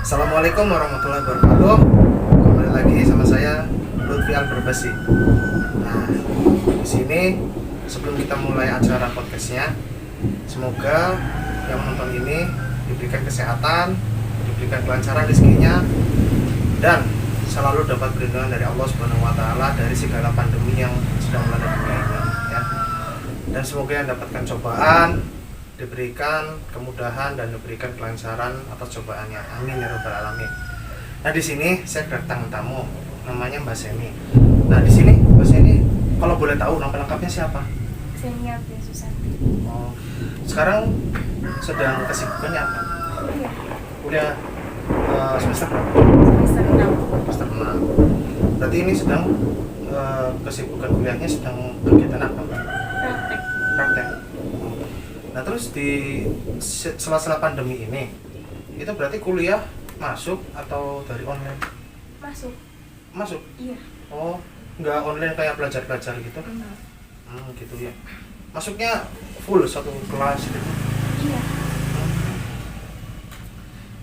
Assalamualaikum warahmatullahi wabarakatuh. Kembali lagi sama saya Lutfi Al-Barbasi. Nah, di sini sebelum kita mulai acara podcastnya, semoga yang menonton ini diberikan kesehatan, diberikan kelancaran rezekinya, dan selalu dapat perlindungan dari Allah Subhanahu Wa Taala dari segala pandemi yang sedang melanda dunia ini. Ya. Dan semoga yang dapatkan cobaan diberikan kemudahan dan diberikan kelancaran atas cobaannya. Amin ya rabbal alamin. Nah, di sini saya kedatangan tamu namanya Mbak Seni. Nah, di sini Mbak Seni kalau boleh tahu nama lengkapnya siapa? Seni Abia Susanti. Oh, sekarang sedang kesibukannya apa? Iya, Kuliah semester berapa? semester 6. Semester 6. Berarti ini sedang kesibukan kuliahnya sedang kegiatan apa? Praktek. Praktek. Nah, terus di sela-sela pandemi ini itu berarti kuliah masuk atau dari online? Masuk. Masuk? Iya. Oh, nggak online kayak belajar-belajar gitu? Enggak. Gitu ya. Masuknya full satu kelas gitu? Iya.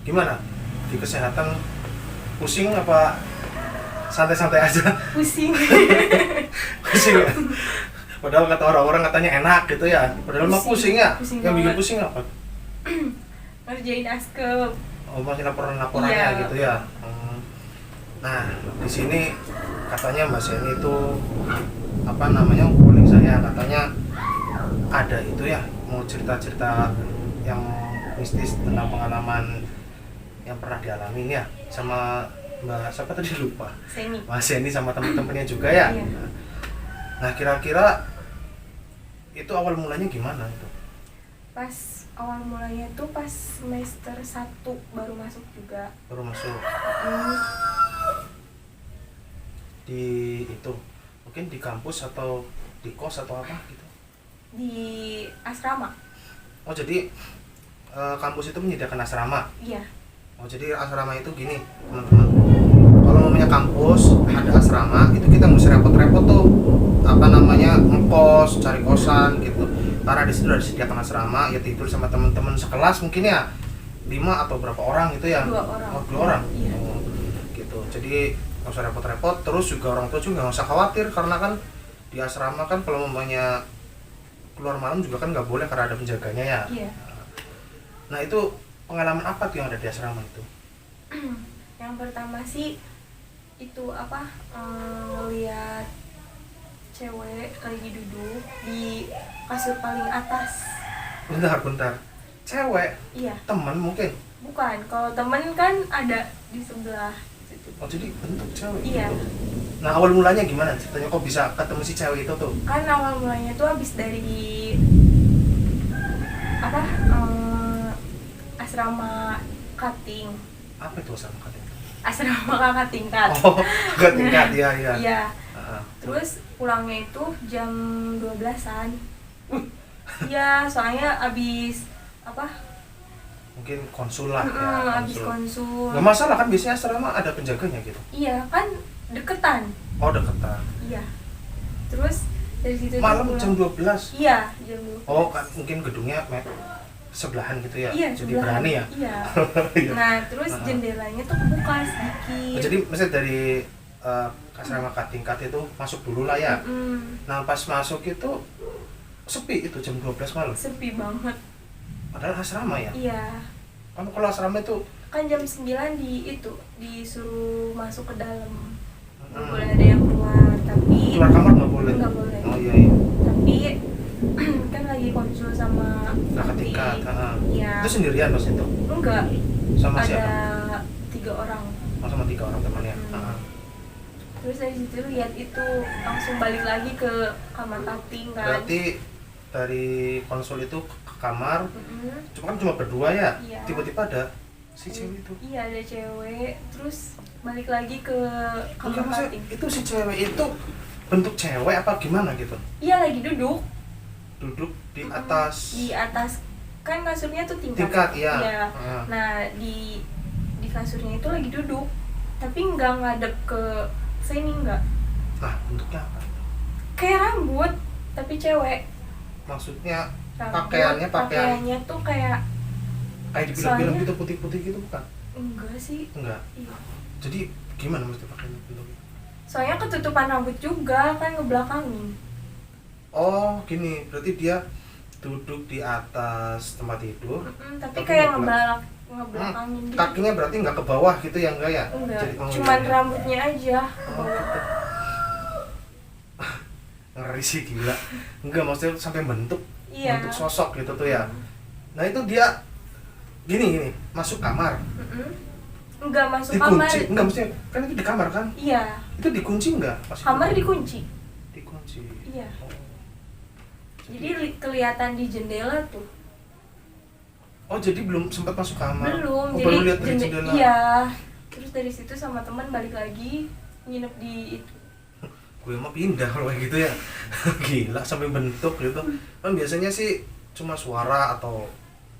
Gimana? Di kesehatan pusing apa santai-santai aja? Pusing. Pusing ya? Padahal kata orang-orang katanya enak gitu ya. Padahal mah pusing ya. Pusing Yang bikin banget. pusing apa? Ngerjain askep. Oh, masih laporan-laporannya Iya. gitu ya. Nah, di sini katanya Mbak Seni itu apa namanya, calling saya katanya ada itu ya, mau cerita-cerita yang mistis tentang pengalaman yang pernah dialami ya sama Mbak siapa tadi lupa. Seni. Mbak Seni sama teman-temannya juga ya. Iya. Nah, kira-kira itu awal mulanya gimana itu? Pas awal mulanya tuh pas semester 1 baru masuk juga. Baru masuk Hmm, di itu mungkin di kampus atau di kos atau apa gitu? di asrama. Oh, jadi kampus itu menyediakan asrama. Iya. Oh, jadi asrama itu gini teman-teman, kalau namanya kampus ada asrama itu kita nggak usah repot-repot tuh apa namanya ngekos, cari kosan gitu, karena di situ udah disediakan asrama, ya tidur sama teman-teman sekelas mungkin ya 5 atau berapa orang gitu ya? 2 orang. Oh, 2 orang. Iya. Oh, gitu. Jadi nggak usah repot-repot. Terus juga orang tua juga nggak usah khawatir karena kan di asrama kan kalau mamanya keluar malam juga kan nggak boleh karena ada penjaganya ya. Iya. Nah, itu pengalaman apa tuh yang ada di asrama itu? Yang pertama sih itu apa? Ngeliat cewek lagi duduk di kasur paling atas. Bentar. Cewek? Iya. Teman mungkin? Bukan, kalau temen kan ada di sebelah situ. Oh, jadi bentuk cewek Iya. gitu. Nah, awal mulanya gimana ceritanya kok bisa ketemu si cewek itu tuh? Kan awal mulanya tuh habis dari apa? Asrama cutting. Apa itu sama katanya? Asrama kakak tingkat. Oh, ke tingkat, iya. Iya. Ah, Terus pulangnya itu jam 12-an. Iya, soalnya habis apa? mungkin konsul lah ya, Habis konsul. Nggak masalah kan, biasanya asrama ada penjaganya gitu. Iya, kan deketan. Oh, deketan. Iya. Terus dari situ tuh Malam pulang. jam 12. Iya, jam 12. Oh, kan mungkin gedungnya sebelahan gitu ya. Iya, Jadi sebelahan. berani ya. Iya. Iya. Nah, terus Ah. jendelanya tuh kebuka Oh, sedikit. jadi misalnya dari asrama tingkat itu masuk dulu lah ya. Nah, pas masuk itu sepi itu jam 12 malam. Sepi banget. Padahal asrama ya. Iya. Kan kalau asrama itu Kan jam 9 disuruh masuk ke dalam. Nggak Hmm. boleh ada yang keluar, tapi keluar kamar nggak boleh. Nggak boleh. Oh, iya. Tapi kan lagi konsul sama Kakak Sakti. tingkat. Iya. Itu sendirian pas itu. Enggak, Sama ada siapa? 3 orang. Oh, sama 3 orang temannya. Hmm. Terus dari situ lihat itu langsung balik lagi ke kamar cutting kan. Berarti dari konsul itu ke kamar, Mm-mm. cuma berdua ya. Iya. Tiba-tiba ada si cewek itu. Iya, ada cewek, terus balik lagi ke Oke, kamar maksudnya cutting. itu si cewek itu bentuk cewek apa gimana gitu? Iya, lagi duduk Duduk di Mm-mm. atas di atas, kan kasurnya tuh tingkat. tingkat, iya. Iya. Ah. Nah, di kasurnya itu lagi duduk, tapi nggak ngadep ke sini, nggak. Nah, bentuknya apa? Kayak rambut, tapi cewek. Maksudnya Rambut, pakaiannya pakaiannya tuh kayak kayak di film-film soalnya- gitu putih-putih gitu bukan? Enggak sih. Enggak. Iya. Jadi gimana mesti pakai bentuknya? Soalnya ketutupan rambut juga kan ngebelakangin. Oh gini, berarti dia duduk di atas tempat tidur. Tapi Tapi kayak ngebelak- ngebelakangin gitu. Kakinya berarti nggak ke bawah gitu ya, enggak ya? Enggak, Jadi cuman ya? rambutnya aja. Oh, gitu. Ngeri sih, gila. Enggak, maksudnya sampai bentuk Iya. bentuk sosok gitu tuh ya. Nah itu dia gini masuk kamar, Enggak masuk kamar. dikunci. Enggak, maksudnya kan itu di kamar kan? Iya. Itu dikunci enggak? Pas Kamar itu? dikunci. Dikunci. Iya. Oh. Jadi kelihatan di jendela tuh. Oh jadi belum sempat masuk kamar? Belum. Oh, Jadi baru lihat dari jendela. Iya. Terus dari situ sama teman balik lagi nginep di itu. Gue mah pindah kalau kayak gitu ya. Gila sampai bentuk gitu. Kan biasanya sih cuma suara atau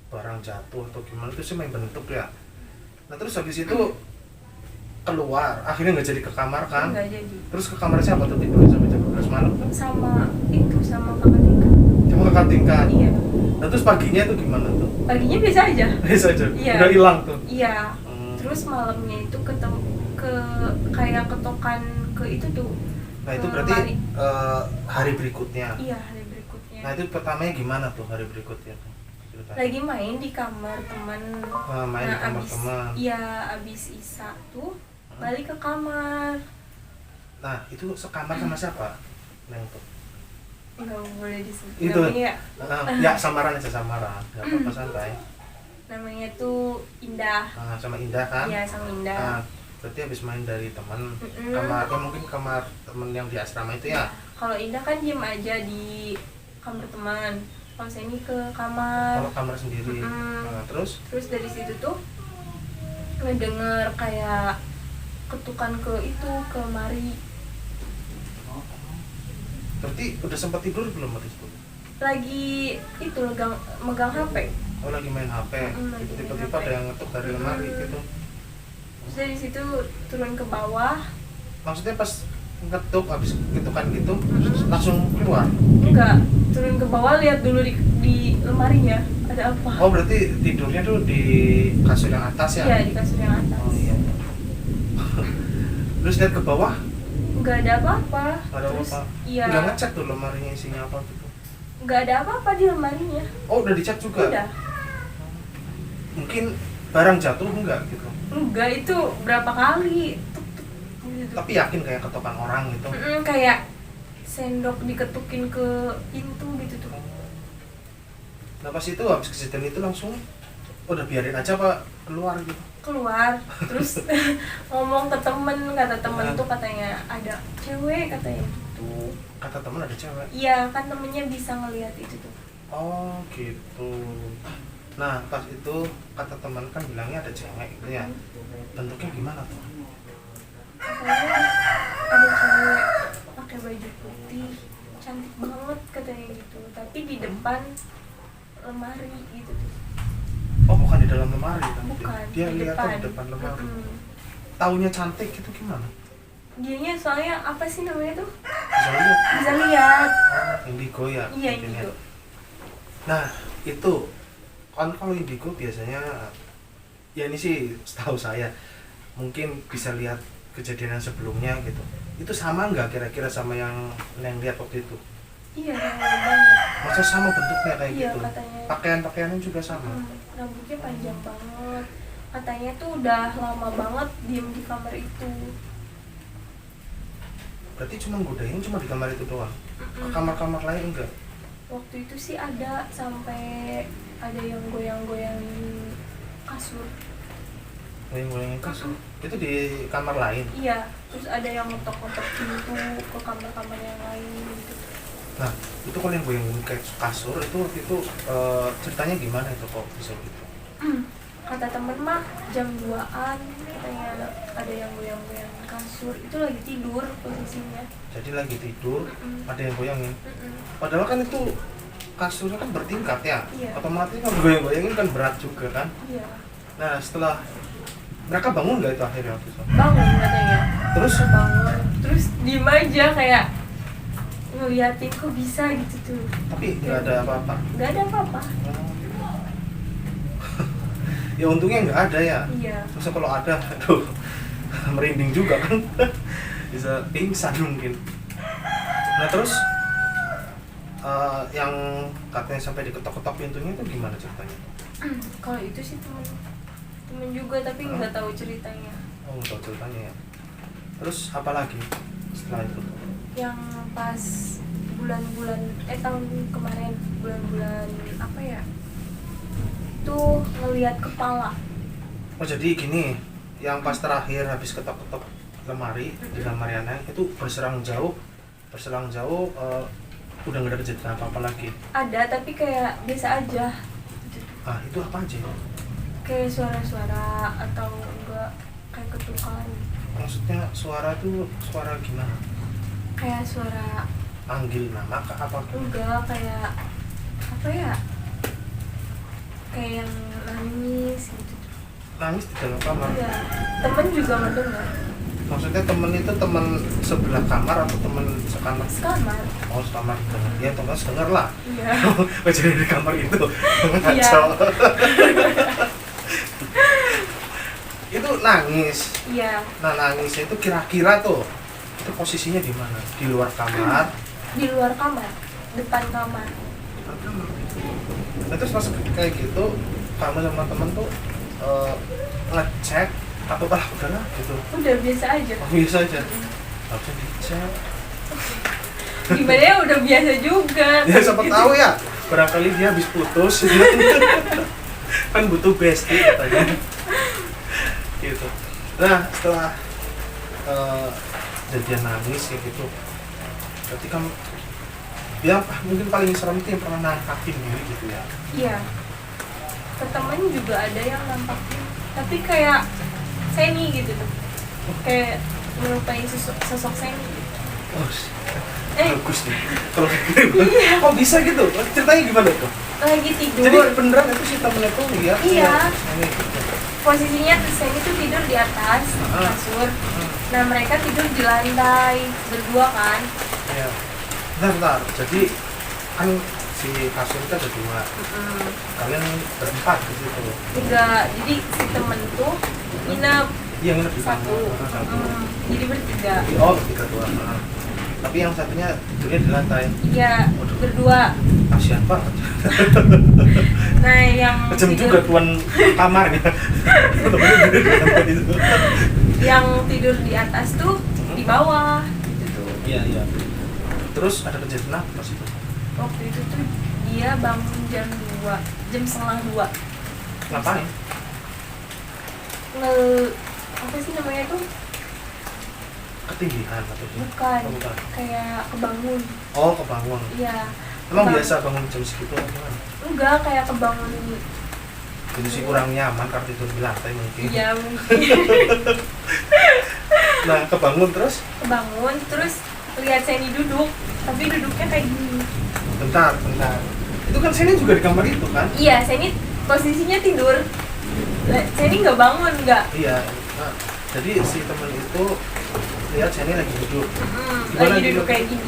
barang jatuh atau gimana itu sih main bentuk ya. Nah terus habis itu keluar, akhirnya nggak jadi ke kamar kan? Enggak jadi. Terus ke kamar siapa tuh tidur sampai jam 12 malam? Sama kakak tingkat. Cuma ke tingkat. Iya. Nah terus paginya itu gimana tuh? Paginya biasa aja. Biasa aja. Iya. Udah hilang tuh. Iya. Hmm. Terus malamnya itu ketemu kayak ketokan ke itu tuh. Nah itu ke berarti lemari. hari berikutnya. Iya, hari berikutnya. Nah itu pertamanya gimana tuh hari berikutnya tuh? Ceritanya. Lagi main di kamar teman. Main di kamar abis, teman. Iya, abis Isa tuh balik ke kamar. Nah itu sekamar sama siapa? Neng tuh. Nggak boleh disebut Itu. namanya. Ya samaran aja samaran. Gak apa-apa santai. Namanya tuh Indah. Nah, sama Indah kan? Iya, sama Indah. Nah, berarti habis main dari teman. Mm-mm. Kamarnya mungkin kamar temen yang di asrama itu ya? Kalau Indah kan diem aja di kamar teman. Kalau saya ini ke kamar. Kalau kamar sendiri. Mm-mm. Nah, terus? Terus dari situ tuh ngedenger kayak ketukan ke itu, ke lemari. Berarti udah sempat tidur belum waktu itu? Lagi itu megang HP. Oh lagi main HP. Lagi main Tiba-tiba HP. ada yang ngetuk dari lemari gitu. Terus dari situ turun ke bawah. Maksudnya pas ngetuk habis ketukan gitu langsung keluar? Enggak, turun ke bawah lihat dulu di lemarinya ada apa. Oh berarti tidurnya tuh di kasur yang atas ya? Iya, di kasur yang atas. Oh iya. Terus lihat ke bawah? Enggak ada apa-apa. Nggak ada Terus, apa-apa? iya. Nggak ngecek tuh lemarinya isinya apa gitu? Enggak ada apa-apa di lemarinya. Oh udah dicek juga? Udah. Mungkin barang jatuh enggak gitu? Enggak, itu berapa kali. Tuk, tuk, gitu. Tapi yakin kayak ketukan orang gitu? Kayak sendok diketukin ke pintu gitu tuh. Nah pas itu habis kejadian itu langsung udah biarin aja pak keluar gitu? Keluar, terus ngomong ke temen, kata temen tuh katanya ada cewek katanya gitu. Kata temen ada cewek? Iya, kan temennya bisa ngelihat itu tuh. Oh gitu. Nah pas itu kata teman kan bilangnya ada cewek gitu ya. Bentuknya gimana tuh? Katanya ada cewek pakai baju putih, cantik banget katanya gitu. Tapi di depan lemari gitu tuh. Oh bukan di dalam lemari kan? Bukan, Dia di lihatnya di depan lemari. Taunya cantik itu gimana? Dianya soalnya apa sih namanya tuh? Bisa lihat? Bisa lihat. Oh, indigo ya? Iya, mungkin ya. indigo. Nah itu kan kalau indigo biasanya ya ini sih setahu saya mungkin bisa lihat kejadian yang sebelumnya gitu. Itu sama nggak kira-kira sama yang lihat waktu itu? Iya, sama banget. Masa sama bentuknya kayak Iya, gitu? katanya. Pakaian-pakaiannya juga sama? Rambutnya panjang banget. Katanya tuh udah lama banget diem di kamar itu. Berarti cuma godain cuma di kamar itu doang? Ke kamar-kamar lain enggak? Waktu itu sih ada sampai ada yang goyang-goyangin kasur. Goyang-goyangin kasur? Itu di kamar lain? Iya, terus ada yang ngetok-ngetok pintu ke kamar-kamar yang lain gitu. Nah, itu kalau yang goyang-goyangin kayak kasur itu waktu itu ceritanya gimana itu kok bisa gitu? Kata temen mah jam 2-an katanya ada yang goyang-goyang kasur. Itu lagi tidur posisinya. Jadi lagi tidur, ada yang goyangin? Mm-mm. Padahal kan itu kasurnya kan bertingkat ya? Iya. Otomatis kan goyang-goyangin kan berat juga kan? Iya. Nah, setelah mereka bangun nggak itu akhirnya waktu itu? Bangun katanya. Terus? Bangun. Terus diem aja kayak ngeliatin kok bisa gitu tuh. Tapi nggak ada apa-apa? Nggak ada apa-apa. Ya untungnya nggak ada ya. Iya. Terus kalau ada, aduh, merinding juga kan. Bisa pingsan mungkin. Nah terus yang katanya sampai diketok-ketok pintunya itu gimana ceritanya? Kalau itu sih temen juga tapi nggak tahu ceritanya. Oh nggak tahu ceritanya ya. Terus apa lagi setelah itu? Yang pas bulan-bulan tahun kemarin bulan-bulan apa ya? Tuh ngelihat kepala. Oh jadi gini, yang pas terakhir habis ketok-ketok lemari di lemari anak itu berserang jauh udah nggak ada kejadian apa-apa lagi. Ada tapi kayak biasa aja. Ah itu apa aja? Kayak suara-suara atau enggak kayak ketukan. Maksudnya suara tuh suara gimana? Kayak suara Panggil nama kah apa? enggak kayak apa ya? Kayak yang nangis gitu. Nangis di dalam kamar. Iya. Temen juga mendengar. Maksudnya temen itu temen sebelah kamar atau temen sekamar? Sekamar. Oh sekamar dengar. Ya temen dengar lah. Iya. Oh jadi di kamar itu. Iya. Ngaco. Itu nangis. Iya. Nah nangisnya itu kira-kira tuh itu posisinya di mana? Di luar kamar. Di luar kamar, depan kamar. Nah terus pas kayak gitu kamu sama temen tuh ngecek atau udahlah gitu. Udah biasa aja. Oh, biasa aja. Harusnya dicek. Gimana ya udah biasa juga. Ya siapa tahu ya. Barangkali dia habis putus. Kan butuh bestie katanya. Gitu. Nah setelah jadian nangis kayak gitu, berarti kamu ya mungkin paling serem itu yang pernah nampakin diri gitu ya. Iya. Ke temen juga ada yang nampakin, tapi kayak Seni gitu tuh. Kayak menyerupai sosok Seni gitu. Oh, bagus nih. Kalau gitu, kok bisa gitu? Ceritanya gimana tuh? Lagi tidur. Jadi beneran itu si temennya tuh lihat. Iya. Ini gitu. Posisinya tuh Seni tuh tidur di atas kasur. Nah mereka tidur di lantai berdua kan. Iya. Bentar. Jadi kan si kasur itu ada dua. Kalian berempat di situ. Tiga. Jadi si temen tuh nginep Iya nginep di satu. kamar. Satu. Jadi bertiga. Oh tiga dua. Tapi yang satunya tidurnya di lantai. Iya, berdua. Kasian banget. Nah yang Macam juga tuan kamarnya. Temennya tidur di lantai itu. Yang tidur di atas tuh di bawah gitu. Iya. Terus ada kejadian apa pas itu? Waktu itu tuh dia bangun jam 2, jam 1:30. Ngapain? Apa sih namanya tuh? Ketindihan atau gimana? Bukan. Oh, bukan. Kayak kebangun. Oh kebangun. Iya. Emang Kebangun. biasa bangun jam segitu atau gimana? Enggak, kayak kebangun. Jadi sih kurang nyaman karena tidur di lantai mungkin. Iya mungkin. Nah kebangun terus? Kebangun terus lihat Seni duduk, tapi duduknya kayak gini. Bentar. Itu kan Seni juga di kamar itu kan? Iya, Seni posisinya tidur. Seni nggak bangun nggak. Iya. Nah, jadi si temen itu lihat Seni lagi duduk. Gimana Lagi dia duduk kayak gini.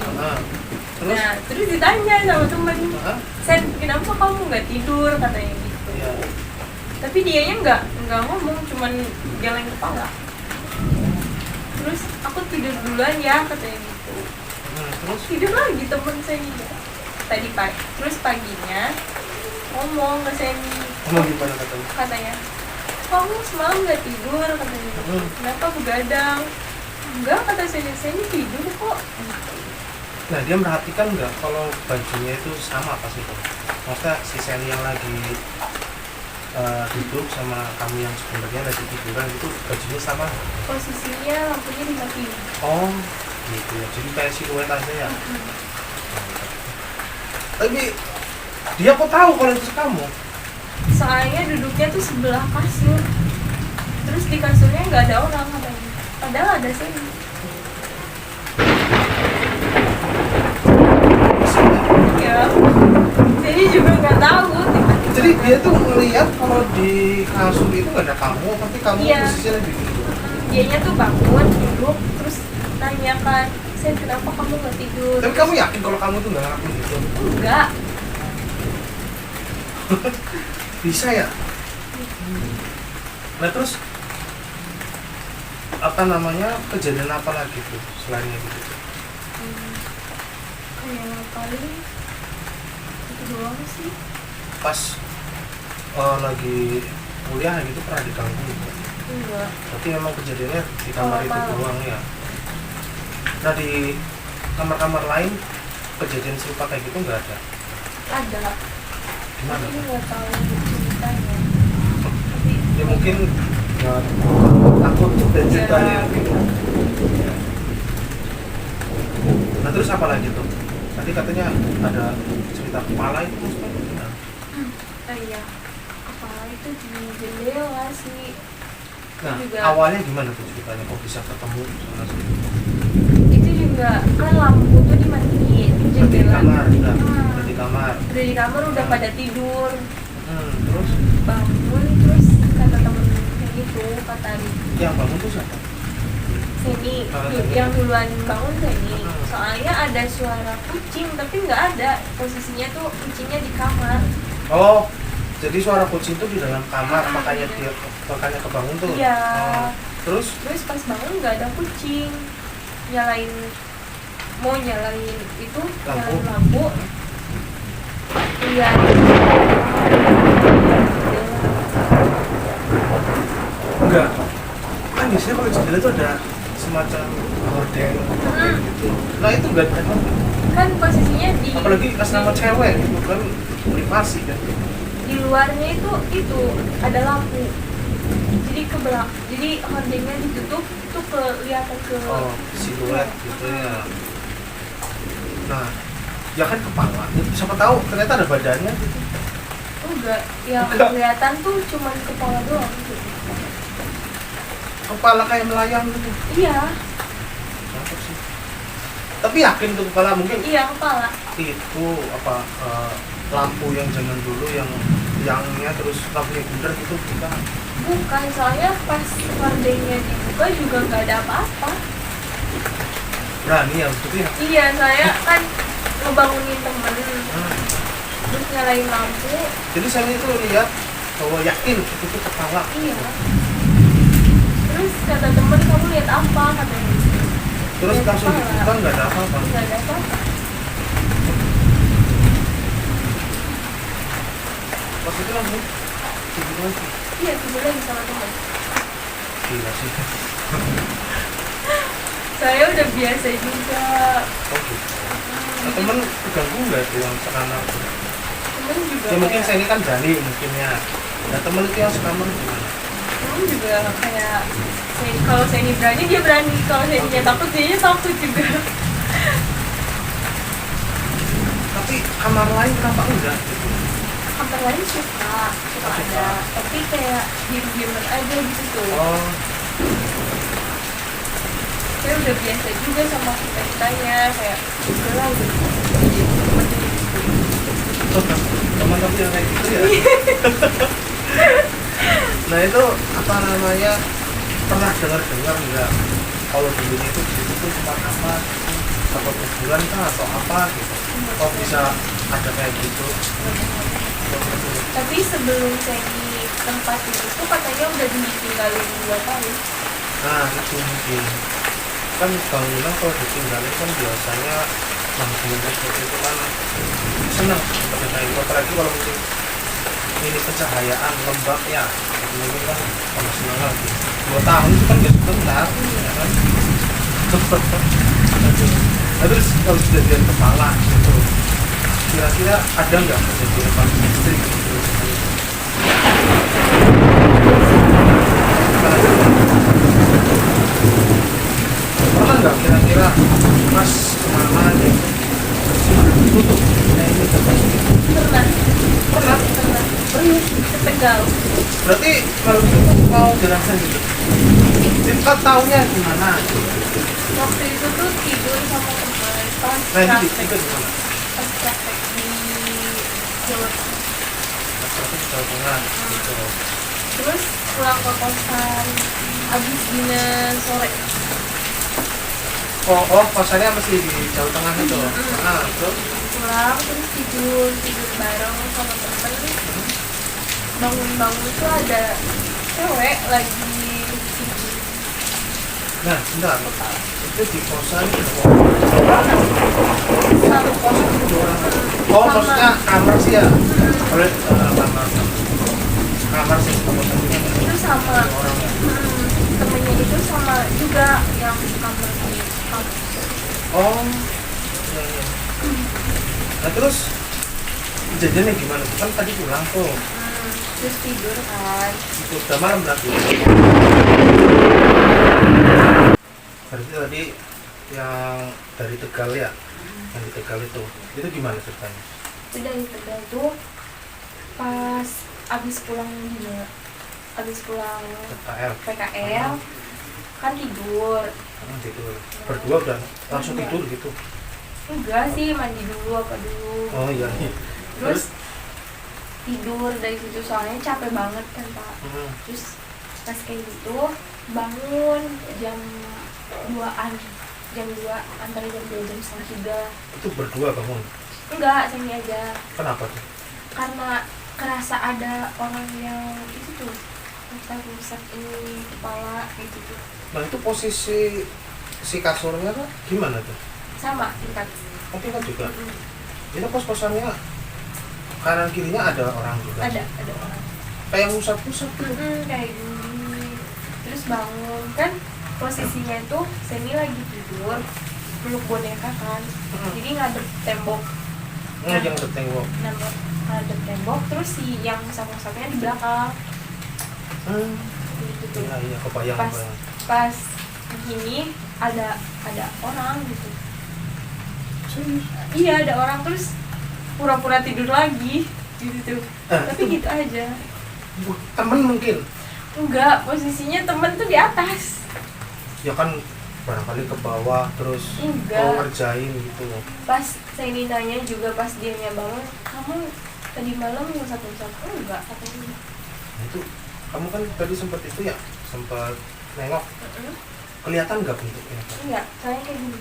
Terus? Nah, terus ditanya sama temen, Hah? Sen, kenapa kamu nggak tidur, katanya gitu. Iya. Tapi dianya nggak ngomong, cuman geleng kepala. Terus aku tidur duluan ya, katanya gitu. Terus? Tidur lagi temen Seni ya. Tadi pagi, terus paginya ngomong ke Seni. Ngomong gimana katanya? Katanya, kamu semalam nggak tidur, katanya. Kenapa begadang? Enggak, kata Seni tidur kok. Nah dia merhatikan nggak kalau bajunya itu sama pas itu? Maksudnya si Seni yang lagi duduk sama kamu yang sebenarnya lagi tiduran itu bajunya sama? Posisinya lampunya dimatiin. Oh gitu ya, jadi kayak siluet aja ya? Tapi dia kok tahu kalau itu kamu? Soalnya duduknya tuh sebelah kasur. Terus di kasurnya nggak ada orang katanya. Padahal ada Seni. Ya, Seni juga nggak tahu. Jadi dia tuh melihat kalau di kasur itu nggak ada kamu, tapi kamu Iya. posisinya lagi tidur. Dianya tuh bangun, duduk, terus nanya kan, Sen, kenapa kamu nggak tidur? Tapi kamu yakin kalau kamu tuh nggak ngelakuin gitu? Enggak. Bisa ya? Nah terus apa namanya, kejadian apa lagi tuh selainnya gitu? Kayak paling itu doang sih. Pas lagi kuliah gitu pernah diganggu gitu? Enggak. Berarti memang kejadiannya di kamar itu Malam. doang ya. Nah di kamar-kamar lain kejadian serupa kayak gitu nggak ada? Ada, Gimana? tapi nggak tahu ceritanya. Tapi Ya mungkin ya, takut dan ceritanya ya, gitu. Nah terus apa lagi tuh? Tadi katanya ada cerita kepala itu maksudnya gimana? iya, kepala itu di jendela sih. Nah Juga. awalnya gimana tuh ceritanya kok bisa ketemu sana sini? Itu juga kan lampu tuh dimatiin Di jendela. kamar, udah Hmm. di kamar. Udah di kamar udah pada tidur, Terus bangun terus kata temen kayak gitu, kata yang bangun tuh siapa? Seni, Seni. yang duluan bangun Seni. Hmm. Soalnya ada suara kucing tapi nggak ada, posisinya tuh kucingnya di kamar. Oh, jadi suara kucing tuh di dalam kamar, Ah, makanya iya. makanya kebangun tuh. Iya. Oh, terus Terus pas bangun nggak ada kucing, mau nyalain itu nyalain lampu, iya. enggak. Kan biasanya kalau jendela tuh ada semacam gorden gitu. Nah itu enggak ada. Kan posisinya di Apalagi pas nama cewek gitu kan privasi kan. di luarnya itu ada lampu, jadi ke belakang, jadi hordengnya ditutup itu kelihatan ke Oh, siluet gitu ya. Nah, ya kan kepala. Siapa tahu ternyata ada badannya gitu. enggak, yang Enggak. kelihatan tuh cuman kepala doang gitu. Kepala kayak melayang gitu. Iya, Apa sih? Tapi yakin tuh kepala mungkin iya kepala. itu apa lampu yang zaman dulu yangnya terus lampunya bundar gitu kita. Bukan, soalnya pas hordengnya dibuka juga nggak ada apa-apa. Berani ya maksudnya. Iya, saya kan ngebangunin temen, Hmm. terus nyalain lampu. Jadi saya itu lihat bahwa yakin itu tuh kepala. Iya. Terus kata temen, kamu lihat apa, katanya. Terus Lihat langsung kepala. dibuka nggak ada apa-apa. Nggak ada apa-apa. Pas itu langsung tidur lagi. Iya, tidur lagi sama temen. Gila sih. Saya udah biasa juga. Oh gitu. Nah, temen keganggu nggak tuh yang sekarang? Temen juga Ya mungkin kayak- saya ini kan berani mungkin ya. Nah temen itu yang sekarang gimana? temen juga kayak kalau saya ini berani, dia berani. Kalau saya ini takut, dia takut juga. Tapi kamar lain kenapa enggak gitu? Kamar lain suka ada, tapi kayak diem-dieman aja gitu tuh. Oh, Saya udah biasa juga sama kita-kitanya, kayak udah lah udah jadi temen gitu. teman tapi yang kayak gitu ya. Nah itu apa namanya, pernah dengar nggak kalau dulunya itu di situ tuh tempat apa atau kuburan kah atau apa gitu? Oh bisa ada kayak gitu. Tapi sebelum saya di tempat itu tuh katanya udah ditinggalin 2 tahun. Nah itu mungkin kan bangunan kalau ditinggalin kan biasanya bangunan seperti itu kan senang seperti kayak itu, apalagi kalau mungkin ini pencahayaan lembab ya mungkin kan sama senang lagi 2 tahun itu kan gak sebentar ya kan. Nah, terus kalau kejadian kepala gitu kira-kira ada nggak kejadian paling ekstrim gitu? Pernah nggak kira-kira pas kemana gitu tutup nah ini Pernah, pernah serius ke Tegal. berarti kalau gitu mau jelasin gitu kita taunya gimana Waktu itu tuh tidur sama teman pas nah ini praktek, itu gimana pas praktek di Jawa Tengah. masyarakat di Jawa Tengah gitu. Terus pulang ke kosan abis dinas sore. Oh kosannya mesti di Jawa Tengah itu nah terus Pulang terus tidur bareng sama temen. Bangun-bangun tuh ada cewek lagi Nah, bentar. Itu di kosan sama kosan itu orang. Oh, Sama. maksudnya kamar sih ya? Oleh kamar sih kosan itu sama orang. temennya itu sama juga yang kamar di kampus. Oh, iya, iya. Nah terus kejadiannya gimana? Kan tadi pulang tuh, Terus tidur kan. itu udah malam berarti. Berarti tadi yang dari Tegal ya, yang di Tegal itu gimana ceritanya? Itu dari Tegal tuh pas abis pulang gimana? Abis pulang KL. PKL kan tidur. Tidur. Berdua udah langsung Berdua. tidur gitu. Enggak sih, mandi dulu apa dulu. Oh iya. Terus tidur dari situ soalnya capek banget kan Pak. Terus pas kayak gitu bangun jam 2-an, jam 2 antara jam 2 jam setengah 3. Itu berdua bangun. Enggak, saya aja. Kenapa tuh? Karena kerasa ada orang yang itu tuh rusak ini kepala gitu tuh. Nah itu posisi si kasurnya tuh gimana tuh? Sama tingkat. Oh tingkat juga. Itu kos-kosannya kanan kirinya ada orang juga. Ada orang. Kayak pusat-pusat tuh. Kayak gini. Terus bangun kan posisinya itu Semi lagi tidur peluk boneka kan. Jadi ngadep tembok. Yang bertengok. Ngadep tembok terus si yang musap-musapnya di belakang. Gitu tuh. Iya kebayang. Pas gini ada orang gitu. Iya ada orang terus pura-pura tidur lagi gitu tuh. Tapi gitu aja. Temen mungkin. Enggak, posisinya temen tuh di atas. Ya kan barangkali ke bawah terus Enggak. mau ngerjain gitu. Pas saya nanya juga pas dianya bangun, kamu tadi malam ngusap-ngusap? Enggak, katanya. Nah, itu kamu kan tadi sempat itu ya, sempat nengok. Kelihatan nggak bentuknya? Enggak, saya kayak gini.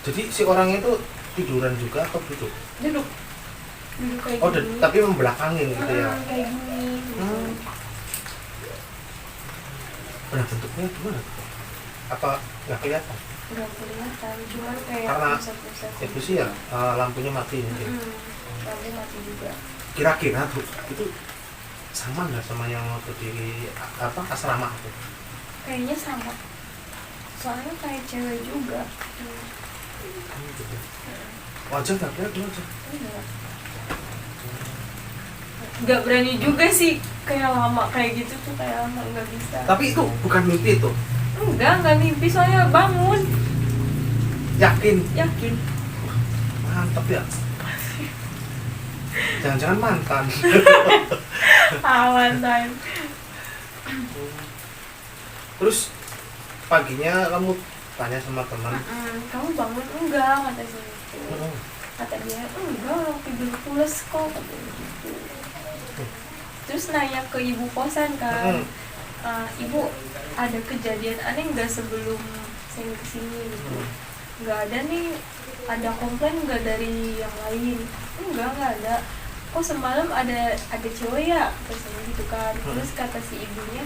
Jadi si orangnya itu tiduran juga atau duduk? Duduk kayak Oh, gini. tapi membelakangin gitu ya. Kayak gini. Gitu. Nah, bentuknya gimana? Apa nggak kelihatan? Enggak kelihatan, cuman kayak Karena ngusap-ngusap. itu sih ya, lampunya mati mungkin. Lampu mati juga. Kira-kira tuh itu sama nggak sama yang waktu di asrama itu? Kayaknya sama. Soalnya kayak cewek juga. Gitu. Wajah nggak kelihatan wajah. Nggak berani juga sih kayak lama kayak gitu tuh, kayak lama nggak bisa. Tapi itu bukan mimpi itu. Nggak mimpi soalnya bangun. Yakin? Yakin. Mantap ya. Jangan-jangan mantan. Awan time. Terus paginya kamu tanya sama teman. Kamu bangun enggak, kata saya itu. Kata dia enggak, tidur pules kok, katanya gitu. Terus nanya ke ibu kosan kan, ibu ada kejadian aneh nggak sebelum saya kesini gitu? Nggak ada nih, ada komplain nggak dari yang lain? Enggak ada. Oh semalam ada cewek ya, kata saya gitu kan. Terus kata si ibunya,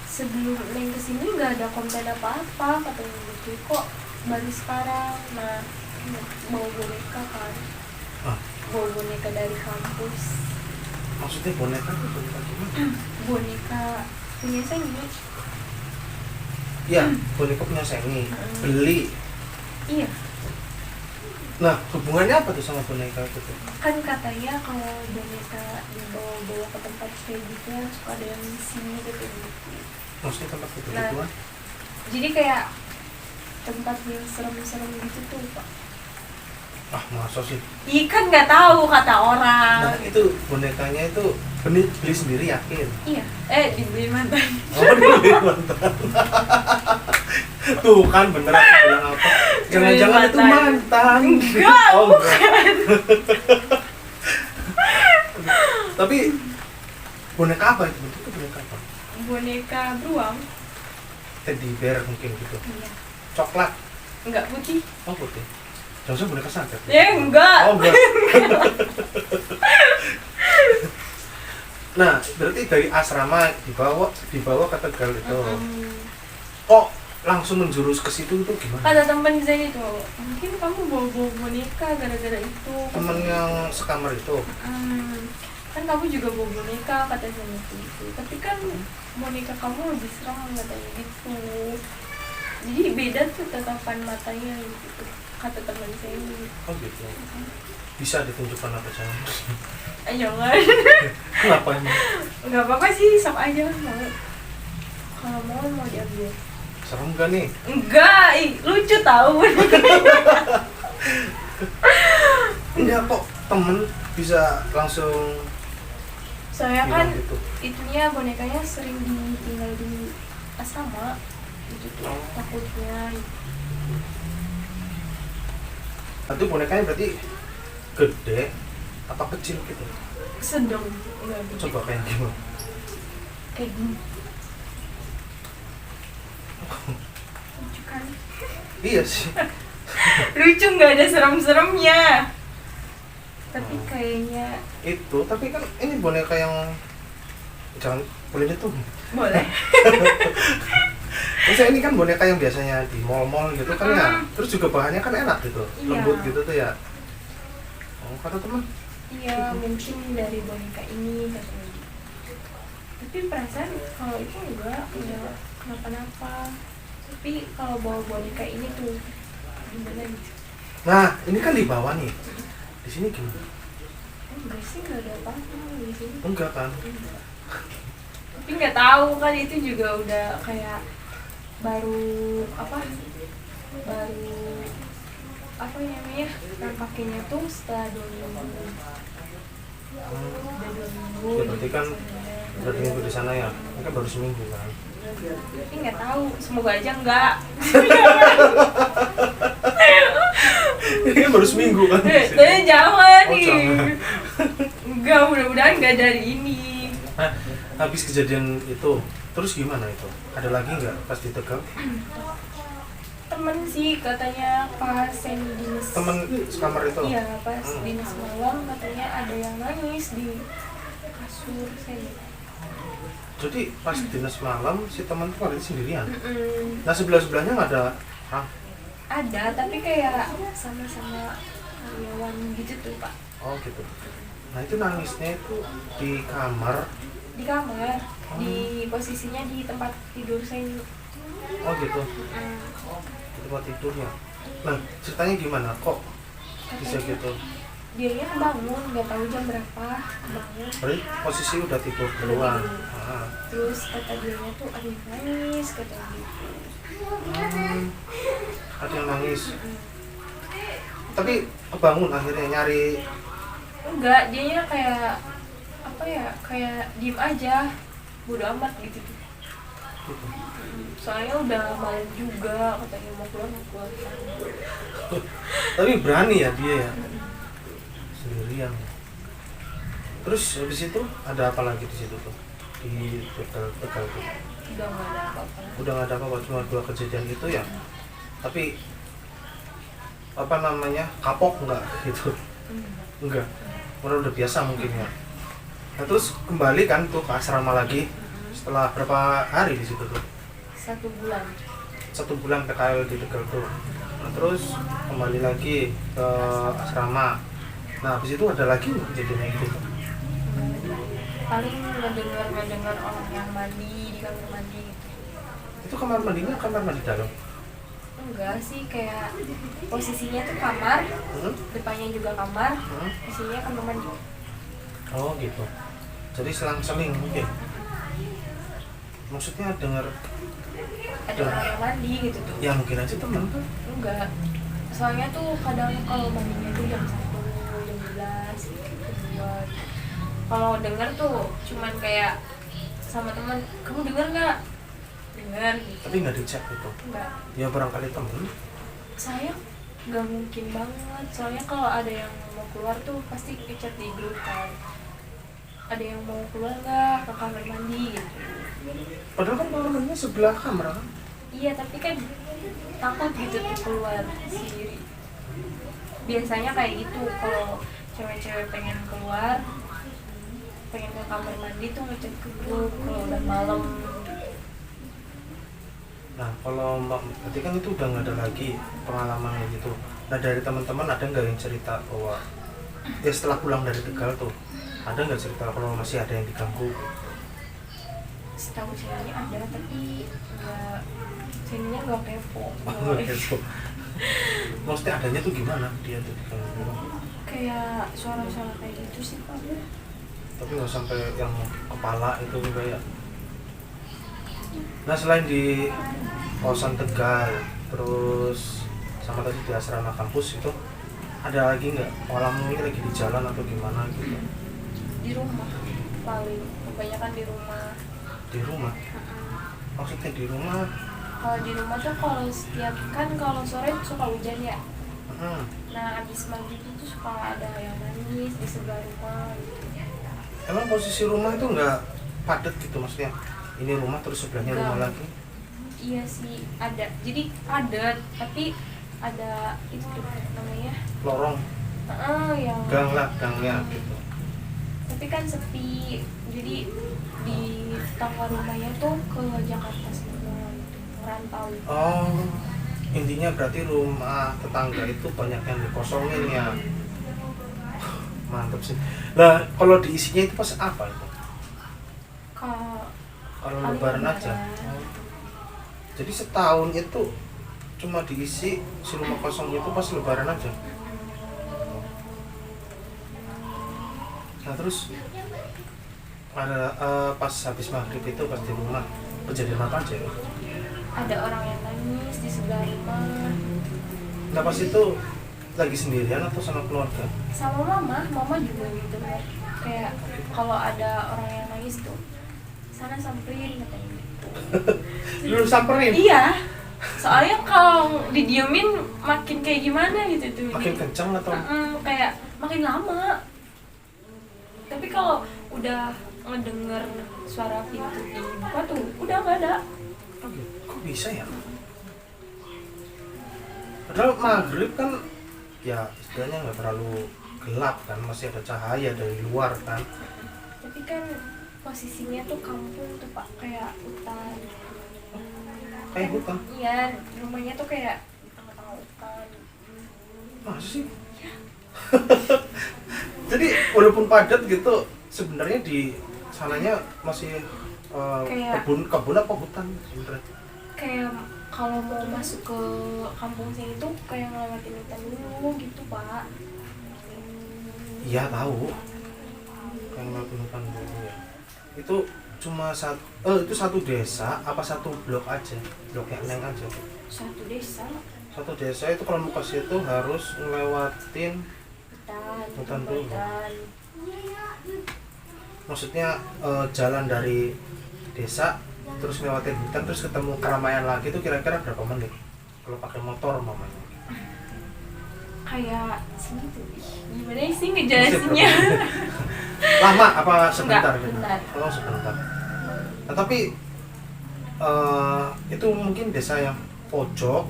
sebelum Neng kesini nggak ada komplain apa-apa, katanya gitu. Kok baru sekarang? Nah, bawa boneka kan, bawa boneka dari kampus. Maksudnya boneka tuh boneka gimana? Boneka punya Sengi. Iya, boneka punya Sengi. Beli. Iya. Nah, hubungannya apa tuh sama boneka itu tuh? Kan katanya kalau boneka dibawa-bawa ke tempat kayak gitu suka ada yang misi gitu. Maksudnya tempat Nah, begituan? jadi kayak tempat yang serem-serem gitu tuh Pak. Ah, masa sih? Ikan nggak tahu kata orang. Nah, itu bonekanya itu beli sendiri yakin? Iya. Dibeli mantan. Oh, dibeli mantan. Tuh kan bener aku bilang apa? Jangan-jangan itu mantan. Enggak, oh, bukan. Tapi boneka apa itu? Bentuknya boneka apa? Boneka beruang. Teddy bear mungkin gitu. Iya. Coklat. Enggak putih. Oh, putih. Jangan boneka santet. Ya enggak. Oh, enggak. Nah, berarti dari asrama dibawa ke Tegal itu. Kok langsung menjurus ke situ itu gimana? Kata temen saya itu, mungkin kamu bawa boneka gara-gara itu. Temen yang sekamar itu. Kan kamu juga bawa boneka kata saya itu. Tapi kan boneka kamu lebih serem katanya gitu. Jadi beda tuh tatapan matanya gitu. Kata teman saya gitu. Oh gitu. Bisa ditunjukkan apa jangan? Jangan. Kenapa emang? Nggak apa-apa sih, sok aja mau. Kalau mau diambil. Serem gak nih? Enggak, lucu tahu. Enggak kok, temen bisa langsung. Soalnya kan gitu. itunya bonekanya sering ditinggal di asrama gitu tuh, takutnya. Itu bonekanya berarti gede apa kecil gitu? Sedang. Enggak gede. Coba kayak gimana? Kayak gini. Lucu kan? Iya sih. Lucu, nggak ada serem-seremnya. Tapi kayaknya Itu, tapi kan ini boneka yang jangan boleh itu. boleh. Maksudnya ini kan boneka yang biasanya di mall-mall gitu kan ya. Terus juga bahannya kan enak gitu, Iya. lembut gitu tuh ya. Oh, kata teman. Iya, mungkin dari boneka ini katanya. Tapi perasaan kalau itu enggak kenapa-napa. Tapi kalau bawa boneka ini tuh gimana gitu? Nah, ini kan di bawah nih. Di sini gimana? Enggak sih, nggak ada apa-apa di sini. Enggak kan? Enggak. Tapi nggak tahu kan itu juga udah kayak baru apa namanya, yang pakainya tuh setelah 2 minggu. Udah 2 minggu. Ya, berarti kan udah minggu di sana ya. Ini kan baru seminggu kan. Tapi nggak tahu, semoga aja enggak. Ini kan baru seminggu kan. Tapi jangan Oh, nih. jangan. Enggak, mudah-mudahan enggak dari ini. Nah, habis kejadian itu, terus gimana itu? Ada lagi nggak pas di Tegal? Temen sih katanya pas yang dinas. Temen sekamar itu? Iya, pas dinas malam katanya ada yang nangis di kasur saya. Jadi pas dinas malam si teman tuh lagi sendirian. Mm-mm. Nah sebelah-sebelahnya nggak ada orang. Ada, tapi kayak sama-sama karyawan gitu tuh Pak. Oh gitu. Nah itu nangisnya itu di kamar. Di kamar, di posisinya di tempat tidur saya. Oh gitu. Di tempat tidurnya. Nah ceritanya gimana? Kok bisa Katanya gitu? dianya kebangun, nggak tahu jam berapa kebangun. Berarti posisi udah tidur duluan. Ah. Terus kata dianya tuh ada yang nangis katanya gitu. Ada yang nangis. Tapi kebangun akhirnya nyari. Enggak, dianya kayak apa ya, kayak diem aja, bodo amat gitu tuh. Gitu. Soalnya udah malam juga, katanya mau keluar. Tapi berani ya dia ya. Sendirian. Terus habis itu ada apa lagi di situ tuh? Di Tegal tuh. Udah nggak ada apa-apa. Udah nggak ada apa-apa, cuma 2 kejadian itu ya. Tapi apa namanya, kapok nggak gitu? Enggak. Karena udah biasa mungkin ya. Nah, terus kembali kan tuh ke asrama lagi setelah berapa hari di situ tuh? 1 bulan. 1 bulan PKL di Tegal tuh. Nah, terus kembali lagi ke asrama. Nah habis itu ada lagi kejadian gitu. Paling ngedengar orang yang mandi di kamar mandi gitu. Itu kamar mandinya kamar mandi dalam? Enggak sih, kayak posisinya tuh kamar, depannya juga kamar, isinya kamar mandi. Oh gitu. Jadi selang-seling mungkin. Maksudnya dengar Ada orang yang mandi gitu tuh. ya mungkin aja temen tuh. Enggak. Soalnya tuh kadang kalau mandinya tuh jam 1, jam 11 gitu, buat. Kalau denger tuh cuman kayak sama teman, kamu denger nggak? Denger gitu. Tapi nggak dicek gitu. Enggak. Ya barangkali temen. Saya nggak mungkin banget. Soalnya kalau ada yang mau keluar tuh pasti ngechat di grup kan. Ada yang mau keluar nggak ke kamar mandi gitu. Padahal kan kamar mandinya sebelah kamar kan? Iya, tapi kan takut gitu tuh keluar sendiri. Biasanya kayak gitu kalau cewek-cewek pengen keluar pengen ke kamar mandi tuh ngechat ke grup kalau udah malam. Nah kalau mbak berarti kan itu udah nggak ada lagi pengalaman kayak gitu. Nah dari teman-teman ada nggak yang cerita bahwa ya setelah pulang dari Tegal tuh ada nggak cerita kalau masih ada yang diganggu? Setahu saya ada tapi nggak, sininya nggak kepo. Nggak kepo. Maksudnya adanya tuh gimana dia tuh diganggu? Kayak suara-suara kayak gitu sih Pak. Tapi nggak sampai yang kepala itu kayak. Nah selain di kawasan Tegal terus sama tadi di asrama kampus itu ada lagi nggak pengalaman ini lagi di jalan atau gimana gitu? Di rumah paling kebanyakan di rumah. Di rumah? Maksudnya di rumah? Kalau di rumah tuh kalau setiap kan kalau sore suka hujan ya. Hmm. Nah abis maghrib itu suka ada yang nangis di sebelah rumah gitu. Emang posisi rumah itu nggak padat gitu maksudnya? Ini rumah terus sebelahnya Nggak. rumah lagi? Iya sih ada, jadi padat tapi ada itu tuh namanya Lorong? yang Gang lah, gangnya gitu. tapi kan sepi, jadi di tetangga rumahnya tuh ke Jakarta semua gitu, merantau. Oh, intinya berarti rumah tetangga itu banyak yang dikosongin ya? Mantap sih. Lah kalau diisinya itu pas apa itu? Kalau lebaran aja? Jadi setahun itu cuma diisi si rumah kosong itu pas lebaran aja? Nah terus ada pas habis maghrib itu pas di rumah kejadian apa aja? Ada orang yang nangis di sebelah rumah. Nah pas itu lagi sendirian atau sama keluarga? Sama mama juga gitu ya. Kayak kalau ada orang yang nangis tuh, sana samperin katanya gitu. Lu samperin? Iya. Soalnya kalau didiemin makin kayak gimana gitu tuh. Makin kencang atau? Kayak makin lama. Tapi kalau udah ngedenger suara pintu dibuka tuh, udah nggak ada. Oh gitu. Kok bisa ya? Padahal maghrib kan ya istilahnya nggak terlalu gelap kan, masih ada cahaya dari luar kan. Tapi kan posisinya tuh kampung tuh Pak, kayak hutan. Kayak hutan? Iya, rumahnya tuh kayak di tengah-tengah hutan. Masa sih? Jadi walaupun padat gitu, sebenarnya di sananya masih Kayak- kebun apa hutan sebenarnya? Kayak kalau mau masuk ke kampung sini tuh kayak ngelewatin hutan dulu gitu Pak. Iya tahu. Yang ngelakuin hutan dulu ya. Itu cuma itu satu desa apa satu blok aja? Bloknya Neng aja. Satu desa, Satu desa itu kalau mau ke situ harus ngelewatin Hutan dulu. hutan. maksudnya jalan dari desa terus ngelewatin hutan terus ketemu keramaian lagi itu kira-kira berapa menit kalau pakai motor mamanya? Kayak segitu. Ih, gimana sih ngejelasinnya? Lama apa sebentar? Enggak, bentar. Oh sebentar. Nah tapi itu mungkin desa yang pojok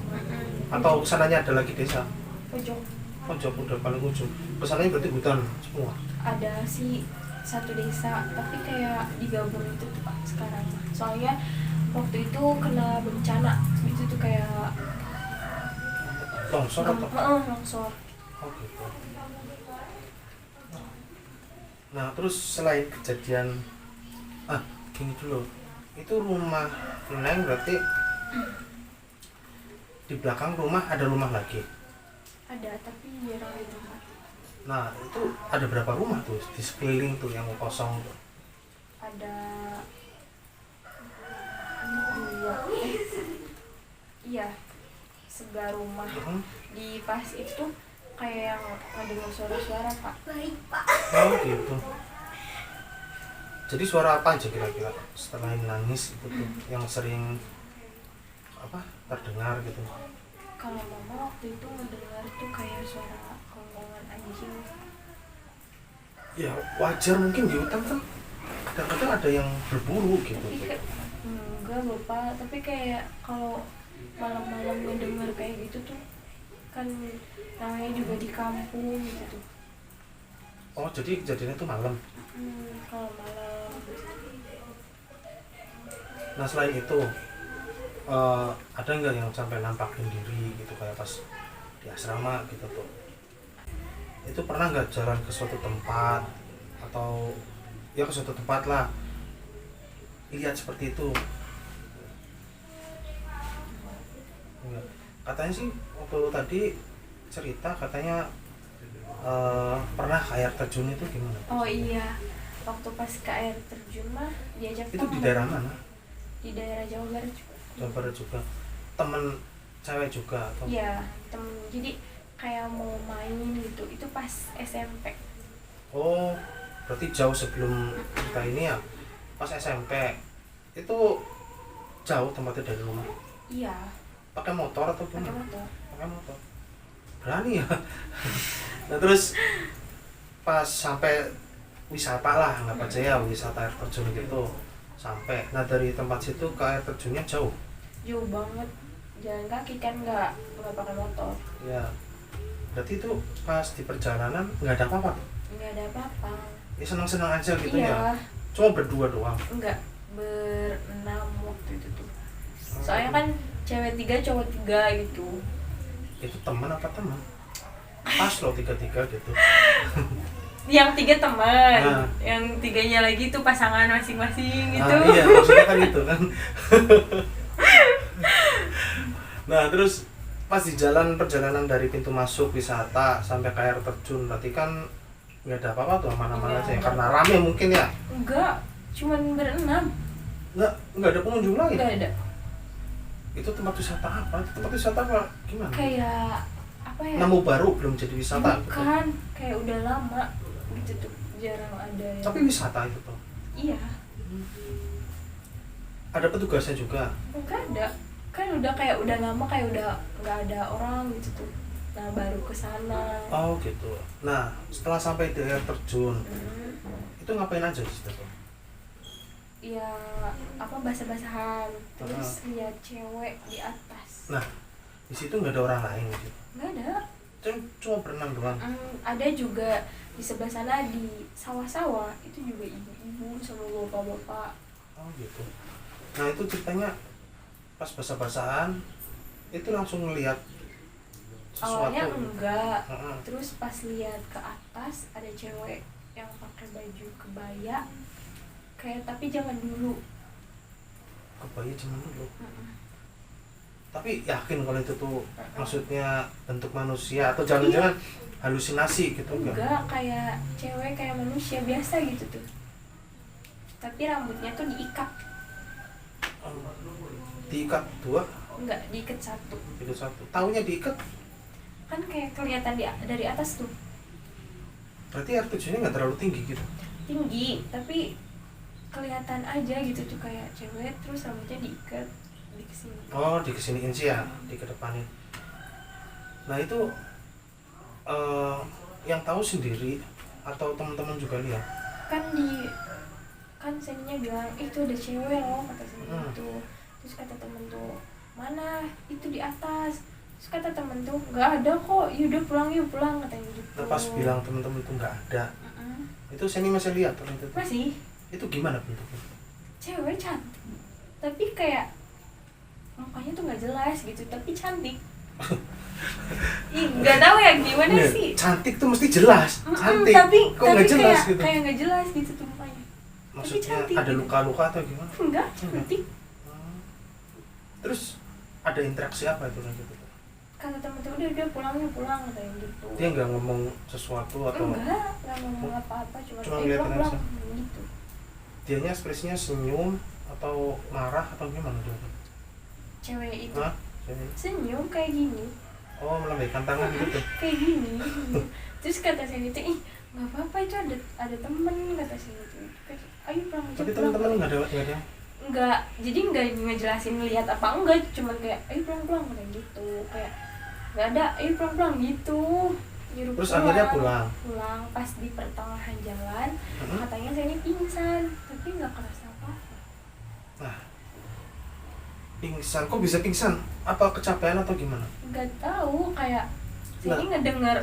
atau sananya ada lagi desa? Pojok. Pojok udah paling ujung. Kesananya berarti hutan semua. Ada sih satu desa tapi kayak digabung itu tuh Pak sekarang. Soalnya waktu itu kena bencana itu tuh kayak Longsor atau? longsor. Oh gitu. Nah terus selain kejadian gini dulu, itu rumah Neng berarti di belakang rumah ada rumah lagi. Ada tapi jarang ditempati. Nah itu ada berapa rumah tuh di sekeliling tuh yang kosong? Ada dua. Iya, sebelah rumah. Di pas itu kayak yang ngedengar suara-suara Pak. Oh gitu. Jadi suara apa aja kira-kira setelah nangis itu tuh yang sering apa terdengar gitu? Kalau mama waktu itu mendengar tuh kayak suara kongkongan anjing. Ya wajar mungkin di hutan kan kadang-kadang ada yang berburu gitu. Tapi enggak lupa, tapi kayak kalau malam-malam ngedengar kayak gitu tuh kan namanya juga di kampung gitu tuh. Oh, jadi kejadiannya itu malam. Kalau malam. Nah, selain itu ada nggak yang sampai nampakin diri gitu kayak pas di asrama gitu tuh? Itu pernah nggak jalan ke suatu tempat atau ya ke suatu tempat lah lihat seperti itu? Enggak. Katanya sih waktu tadi cerita katanya pernah ke air terjun itu gimana? Oh iya, waktu pas ke air terjun mah diajak Itu di temen. daerah mana? Di daerah Jawa Barat juga. Jawa Barat juga. Temen cewek juga atau? Iya, temen. Jadi kayak mau main gitu. Itu pas SMP. Oh, berarti jauh sebelum kita ini ya? Pas SMP itu jauh tempatnya dari rumah? Iya, Pakai motor atau pakai gimana? motor. Pakai motor. Berani ya. Nah terus pas sampai wisata lah, nggak aja ya wisata air terjun gitu sampai. Nah dari tempat situ ke air terjunnya jauh. Jauh banget. Jalan kaki kan nggak pakai motor. Ya. Berarti itu pas di perjalanan nggak ada apa-apa. Nggak ada apa-apa. Ya senang-senang aja gitu Iya. ya. Cuma berdua doang. Enggak, berenam waktu itu tuh. Soalnya kan cewek 3 cowok 3 gitu. Itu teman apa teman? Pas loh 3-3 gitu. Yang 3 teman, Nah. yang 3-nya lagi tuh pasangan masing-masing gitu. Ah, iya maksudnya kan gitu kan. Nah terus pas di jalan perjalanan dari pintu masuk wisata sampai ke air terjun berarti kan nggak ada apa-apa tuh aman-aman Iya, aja ya nggak karena ada. rame mungkin ya. Enggak, cuman berenam. Nggak ada pengunjung lagi. Enggak ada. Itu tempat wisata apa? Itu tempat wisata apa gimana? Kayak apa ya? Nemu baru belum jadi wisata gitu. Bukan, kayak udah lama gitu tuh, jarang ada yang. Tapi wisata itu tuh. Iya, Ada petugasnya juga. enggak ada. Kan udah kayak udah lama kayak udah nggak ada orang gitu tuh. Nah, baru ke sana. Oh gitu. Nah setelah sampai di air terjun itu ngapain aja di situ tuh? Ya apa basah-basahan terus lihat cewek di atas. Nah di situ nggak ada orang lain gitu. Nggak ada. Cuma berenang doang. Ada juga di sebelah sana di sawah-sawah itu juga ibu-ibu sama bapak-bapak. Oh gitu. Nah itu ceritanya pas basah-basahan itu langsung ngelihat sesuatu. Awalnya enggak. Heeh. Terus pas lihat ke atas ada cewek yang pakai baju kebaya kayak tapi jangan dulu. Kebaya cuman dulu. Tapi yakin kalau itu tuh maksudnya bentuk manusia atau jangan-jangan halusinasi gitu Enggak, kayak cewek kayak manusia biasa gitu tuh. Tapi rambutnya tuh diikat. Diikat dua, Enggak, diikat satu. itu satu. Taunya diikat, Kan kayak kelihatan dari atas tuh. berarti air terjunnya nggak terlalu tinggi gitu. Tinggi, tapi kelihatan aja gitu tuh kayak cewek terus rambutnya diikat di sini. Oh, dikesiniin sih ya, dikedepanin. Nah itu yang tahu sendiri atau teman-teman juga lihat? Kan seninya bilang itu ada cewek loh kata seni itu. Terus kata temen tuh mana itu di atas. Terus kata temen tuh nggak ada kok, yaudah pulang yuk pulang katanya gitu. Nah pas bilang teman-teman itu nggak ada, itu Seni masih lihat orang itu? Masih Itu gimana bentuknya? cewek cantik, tapi kayak mukanya tuh nggak jelas gitu, tapi cantik. Ih, nggak tahu ya gimana Nih, sih. cantik tuh mesti jelas, cantik. Tapi Kok nggak jelas kayak gitu? kayak nggak jelas gitu tuh mukanya. Maksudnya cantik ada gitu. luka-luka atau gimana? Enggak, cantik. Terus ada interaksi apa itu kan gitu? Kata temen tuh udah pulang yuk pulang katanya gitu. Dia nggak ngomong sesuatu atau Enggak ngomong apa-apa, Cuma cuma ngeliatin pulang aja. gitu. dianya ekspresinya senyum atau marah atau gimana dia? Cewek itu Hah? Senyum. senyum kayak gini, Oh, melambaikan tangan gitu. kayak gini. Terus kata saya itu ih nggak apa-apa itu ada temen kata saya itu. Ayo pulang aja. Tapi pulang." teman-teman nggak ada. Enggak, jadi enggak ngejelasin lihat apa enggak, cuman kayak ayo pulang kayak gitu, kayak nggak ada ayo pulang gitu, nyuruh Terus akhirnya pulang. pas di pertengahan jalan katanya saya ini pingsan tapi nggak kerasa apa. Nah, pingsan. Kok bisa pingsan? Apa kecapean atau gimana? Nggak tahu kayak saya ini Nah. ngedengar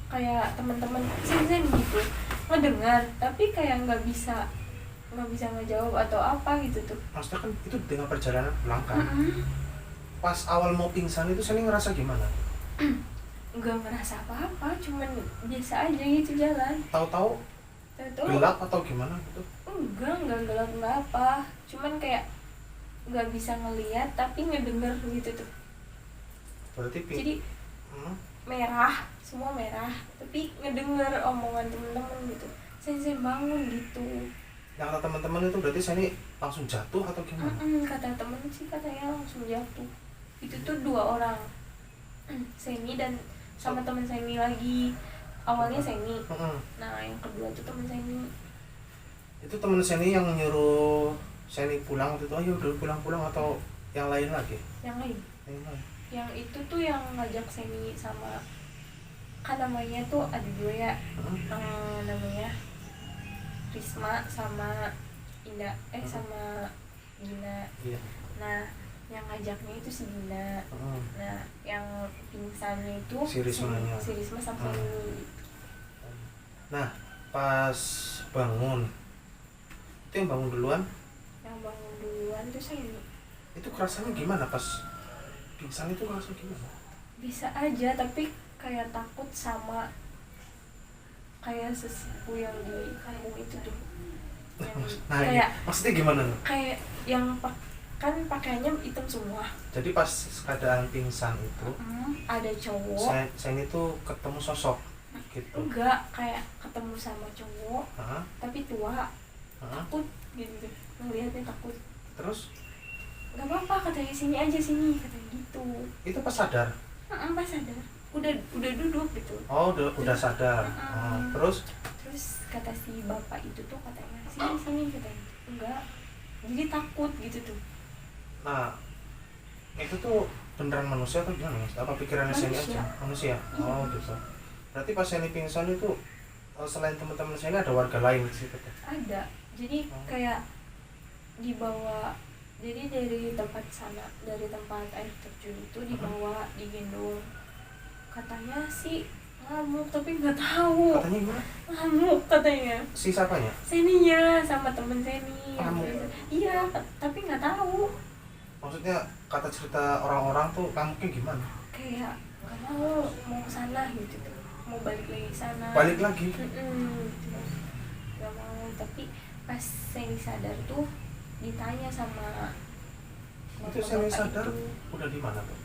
kayak teman-teman Sen gitu ngedengar tapi kayak nggak bisa ngejawab atau apa gitu tuh. Maksudnya kan itu dengan perjalanan pulang kan. Pas awal mau pingsan itu Seni ngerasa gimana? Nggak ngerasa apa-apa, cuman biasa aja gitu jalan. Tahu-tahu gelap atau gimana gitu? Enggak gelap, nggak apa, cuman kayak nggak bisa ngelihat tapi ngedenger gitu tuh. Berarti jadi merah, semua merah tapi ngedenger omongan temen-temen gitu. Sen bangun gitu. Yang kata teman-teman itu berarti Seni langsung jatuh atau gimana? Kata temen sih katanya langsung jatuh. Itu tuh 2 orang, Seni dan sama temen Seni lagi. Awalnya Seni, nah yang kedua tuh temen Seni. Itu temen Seni yang nyuruh Seni pulang waktu itu, ayo udah pulang atau yang lain lagi? Yang lain. Yang itu tuh yang ngajak Seni sama, kan namanya tuh ada 2 ya, namanya Risma sama Indah, sama Gina. Iya. Nah yang ngajaknya itu si Gina. Nah yang pingsannya itu si Rismanya. Si Risma sama Seni. Nah pas bangun itu yang bangun duluan? Yang bangun duluan tuh Seni. Itu kerasanya gimana pas pingsan itu, kerasa gimana? Bisa aja tapi kayak takut sama kayak sesepuh yang di kampung itu tuh. Nah kayak maksudnya gimana? Kayak yang kan pakaiannya hitam semua. Jadi pas keadaan pingsan itu ada cowok. Saya itu ketemu sosok gitu. Enggak, kayak ketemu sama cowok tapi tua. Takut gitu, ngelihatnya takut. Terus? Gak apa-apa katanya, sini aja sini katanya gitu. Itu pas sadar? Pas sadar, udah duduk gitu. Oh udah sadar. Terus kata si bapak itu tuh katanya sini katanya. Enggak, jadi takut gitu tuh. Nah itu tuh beneran manusia atau gimana mas? Apa pikirannya Seni aja? Manusia? Oh gitu. Berarti pas Seni pingsan itu selain teman-teman Seni ada warga lain di situ? Ada, jadi kayak dibawa, jadi dari tempat sana, dari tempat air terjun itu dibawa, digendong. Katanya sih ngamuk tapi nggak tahu. Katanya gimana? Ngamuk katanya. Si siapanya? Seninya sama temen Seni. Ngamuk? Iya, tapi nggak tahu. Maksudnya kata cerita orang-orang tuh ngamuknya gimana? Kayak nggak mau kesana gitu tuh, mau balik lagi sana. Balik lagi? Nggak mau, tapi pas Seni sadar tuh ditanya sama itu Seni sadar itu. Udah di mana tuh?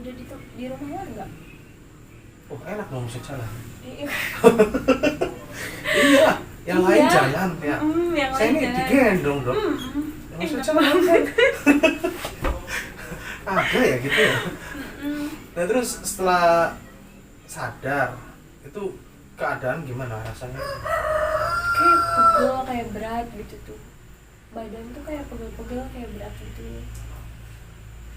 Udah di rumah warga. Oh enak dong bisa jalan. Iya. Iya, yang lain jalan ya. Saya ini digendong dong. Yang bisa jalan kan? Ada ya gitu ya. Nah terus setelah sadar itu keadaan gimana rasanya? Kayak pegel, kayak berat gitu tuh. Badan tuh kayak pegel-pegel, kayak berat gitu.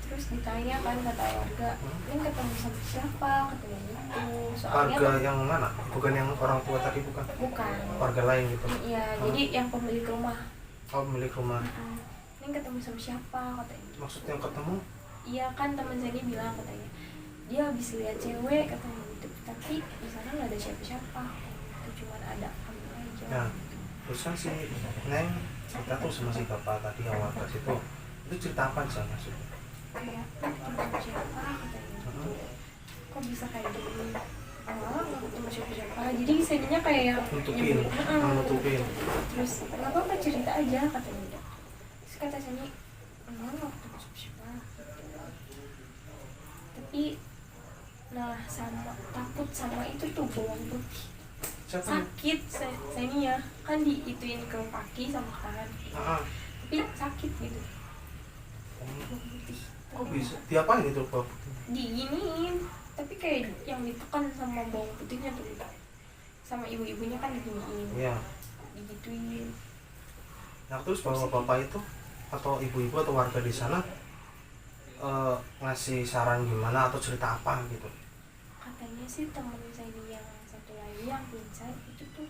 Terus ditanya kan kata warga, ini ketemu sama siapa? Katanya gitu. Soalnya warga yang mana? Bukan yang orang tua tadi, bukan? Bukan. Warga lain gitu? Iya, jadi yang pemilik rumah. Oh, pemilik rumah. Ini ketemu sama siapa? Katanya. Maksudnya ketemu? Iya kan, teman Seni bilang katanya dia habis lihat cewek katanya gitu, tapi di sana nggak ada siapa-siapa, itu cuma ada kamu aja. Nah, terus kan si Neng cerita tuh sama si bapak tadi yang warga situ, itu cerita apa sih maksudnya? Kayak ketemu siapa katanya gitu. Kok bisa kayak gini? Nggak ketemu siapa-siapa. Jadi Seninya kayak yang nutupin. Terus nggak apa-apa, cerita aja katanya. Terus kata Seni, nggak ketemu siapa. Tapi nah sama takut sama itu tuh bawang putih. Siapa? Sakit Seninya kan diituin ke kaki sama tangan. Tapi sakit gitu. Bawang putih. Kok bisa? Diapain itu bawang putih? Diginiin, tapi kayak yang ditekan sama bawang putihnya tuh gitu. Sama ibu-ibunya kan diginiin. Iya. Digituin. Nah terus bapak-bapak itu atau ibu-ibu atau warga di sana ngasih saran gimana atau cerita apa gitu? Katanya sih temen saya yang satu lagi yang pingsan itu tuh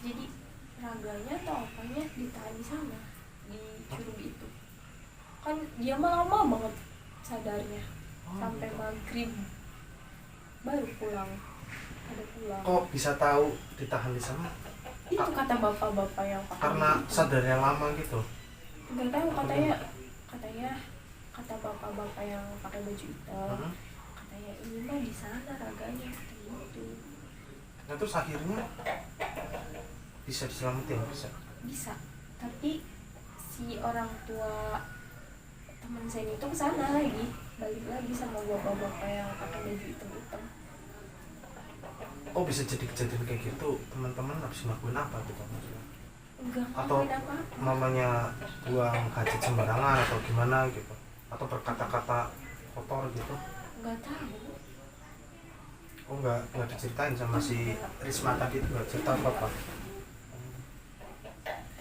jadi raganya atau apanya ditahan di sana di curug itu. Kan dia mah lama banget sadarnya, sampai maghrib baru pulang. pada pulang. Kok bisa tahu ditahan di sana? Itu kata bapak-bapak yang pakai Karena baju hitam. sadarnya lama gitu. Nggak tahu, katanya kata bapak-bapak yang pakai baju hitam, katanya ini mah di sana raganya gitu. Nah terus akhirnya bisa diselamatin, Bisa, tapi si orang tua teman saya itu kesana lagi, balik lagi sama bapak-bapak yang pakai baju hitam. Oh bisa jadi kejadian kayak gitu, teman-teman habis ngelakuin apa gitu maksudnya? Enggak Atau ngelakuin apa-apa. mamanya buang hajat sembarangan atau gimana gitu, atau berkata-kata kotor gitu? Enggak tahu. Oh nggak diceritain sama si Risma tadi, itu nggak cerita apa-apa?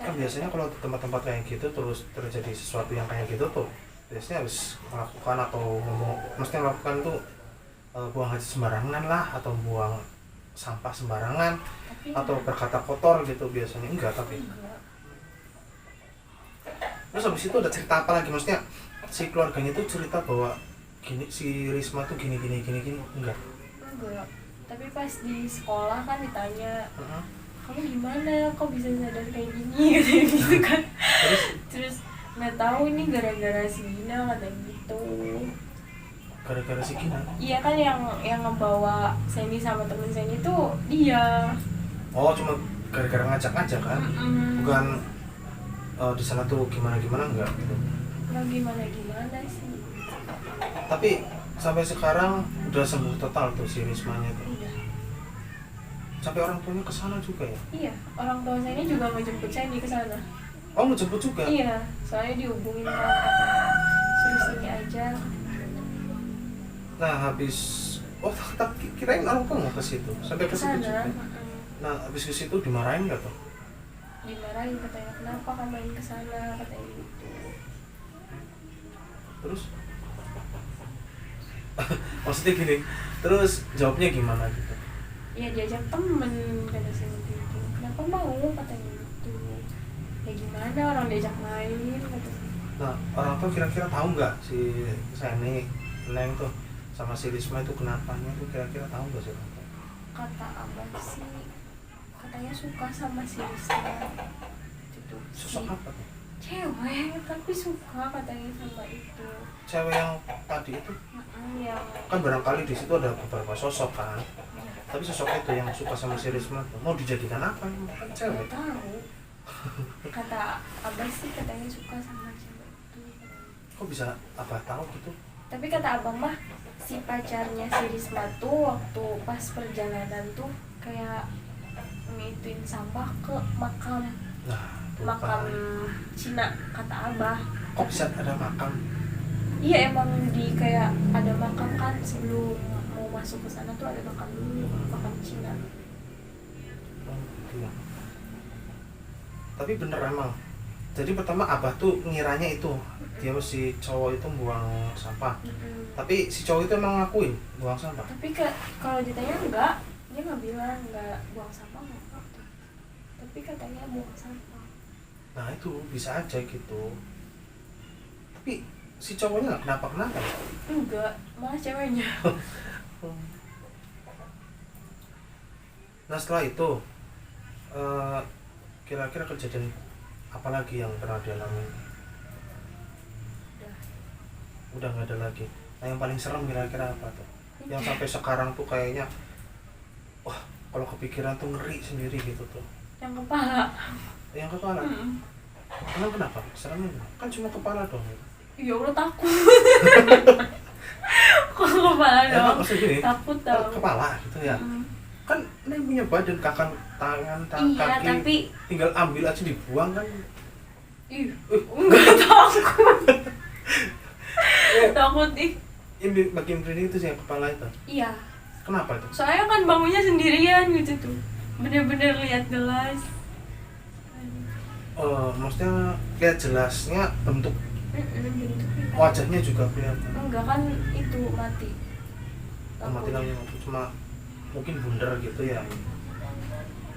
Kan biasanya kalau di tempat-tempat kayak gitu terus terjadi sesuatu yang kayak gitu tuh biasanya harus melakukan atau ngomong, mesti melakukan tuh buang hajat sembarangan lah, atau buang sampah sembarangan, Tapi atau berkata kotor gitu biasanya. Enggak, tapi enggak. terus habis itu ada cerita apa lagi, maksudnya si keluarganya tuh cerita bahwa gini si Risma tuh gini enggak? Enggak. Tapi pas di sekolah kan ditanya, kamu gimana, kok bisa sadar kayak gini katanya gitu kan. Terus nggak tahu ini gara-gara si Gina katanya gitu. Gara-gara si Gina? Iya kan yang ngebawa Sandy sama temen Sandy tuh dia. Oh cuma gara-gara ngajak-ngajak kan? Bukan di sana tuh gimana enggak gitu? Nggak gimana sih. Tapi sampai sekarang udah sembuh total tuh si Rismanya tuh? Udah. Sampai orang tuanya kesana juga ya? Iya, orang tua Sandy juga mau jemput Sandy ke sana. Oh mau jemput juga? Iya, soalnya dihubungin kan katanya suruh sini aja. Nah habis, oh tapi kirain orang tua nggak ke situ, sampai ke situ juga. Nah habis ke situ dimarahin nggak tuh? Dimarahin, katanya kenapa kamu main ke sana, katanya gitu. Terus maksudnya gini, terus jawabnya gimana gitu? Ya diajak temen, kata Sandy gitu. Kenapa mau, katanya gitu. Ya gimana, orang diajak main, katanya. Nah orang tua kira-kira tahu nggak si Seni, Neng tuh sama si Risma itu kenapanya tuh kira-kira tahu nggak sih orang tua? Kata abang sih katanya suka sama si Risma gitu. Sosok apa tuh? Cewek, tapi suka katanya sama itu. Cewek yang tadi itu? Yang Kan barangkali di situ ada beberapa sosok kan, tapi sosok itu yang suka sama si Risma tuh mau dijadikan apa? Kan cewek. nggak tahu. Kata abah sih katanya suka sama cewek itu. Kok bisa abah tahu gitu? Tapi kata abang mah si pacarnya si Risma tuh waktu pas perjalanan tuh kayak ngituin sampah ke makam Nah, Cina, kata abah. kok bisa ada makam? Iya emang di kayak ada makam kan, sebelum mau masuk ke sana tuh ada makam dulu, makam Cina. Oh, iya. Tapi bener emang. Jadi pertama abah tuh ngiranya itu dia si cowok itu buang sampah. Tapi si cowok itu emang ngakuin buang sampah. Tapi kalau ditanya enggak, dia nggak bilang enggak buang sampah enggak. Tapi katanya buang sampah. Nah itu bisa aja gitu. Tapi si cowoknya nggak kenapa-kenapa ya? Enggak, malah ceweknya. Nah setelah itu kira-kira kejadian apa lagi yang pernah dialami? Udah nggak ada lagi. Nah yang paling serem kira-kira apa tuh? Yang sampai sekarang tuh kayaknya wah kalau kepikiran tuh ngeri sendiri gitu tuh. Yang kepala. Yang kepala? Emang kenapa? Seremnya kan cuma kepala doang gitu. Ya Allah takut. Kok kepala doang? Maksudnya gini, Takut tau. kepala gitu ya. Kan ini punya badan, tangan, Iya, kaki, tapi tinggal ambil aja dibuang kan. enggak takut. Takut ih. Ini bagian merinding itu sih yang kepala itu. Iya. Kenapa itu? Soalnya kan bangunnya sendirian gitu tuh. Bener-bener lihat jelas. Maksudnya lihat jelasnya bentuk Bentuknya kan. wajahnya juga kelihatan. Enggak kan itu mati. Mati lagi cuma mungkin bundar gitu ya.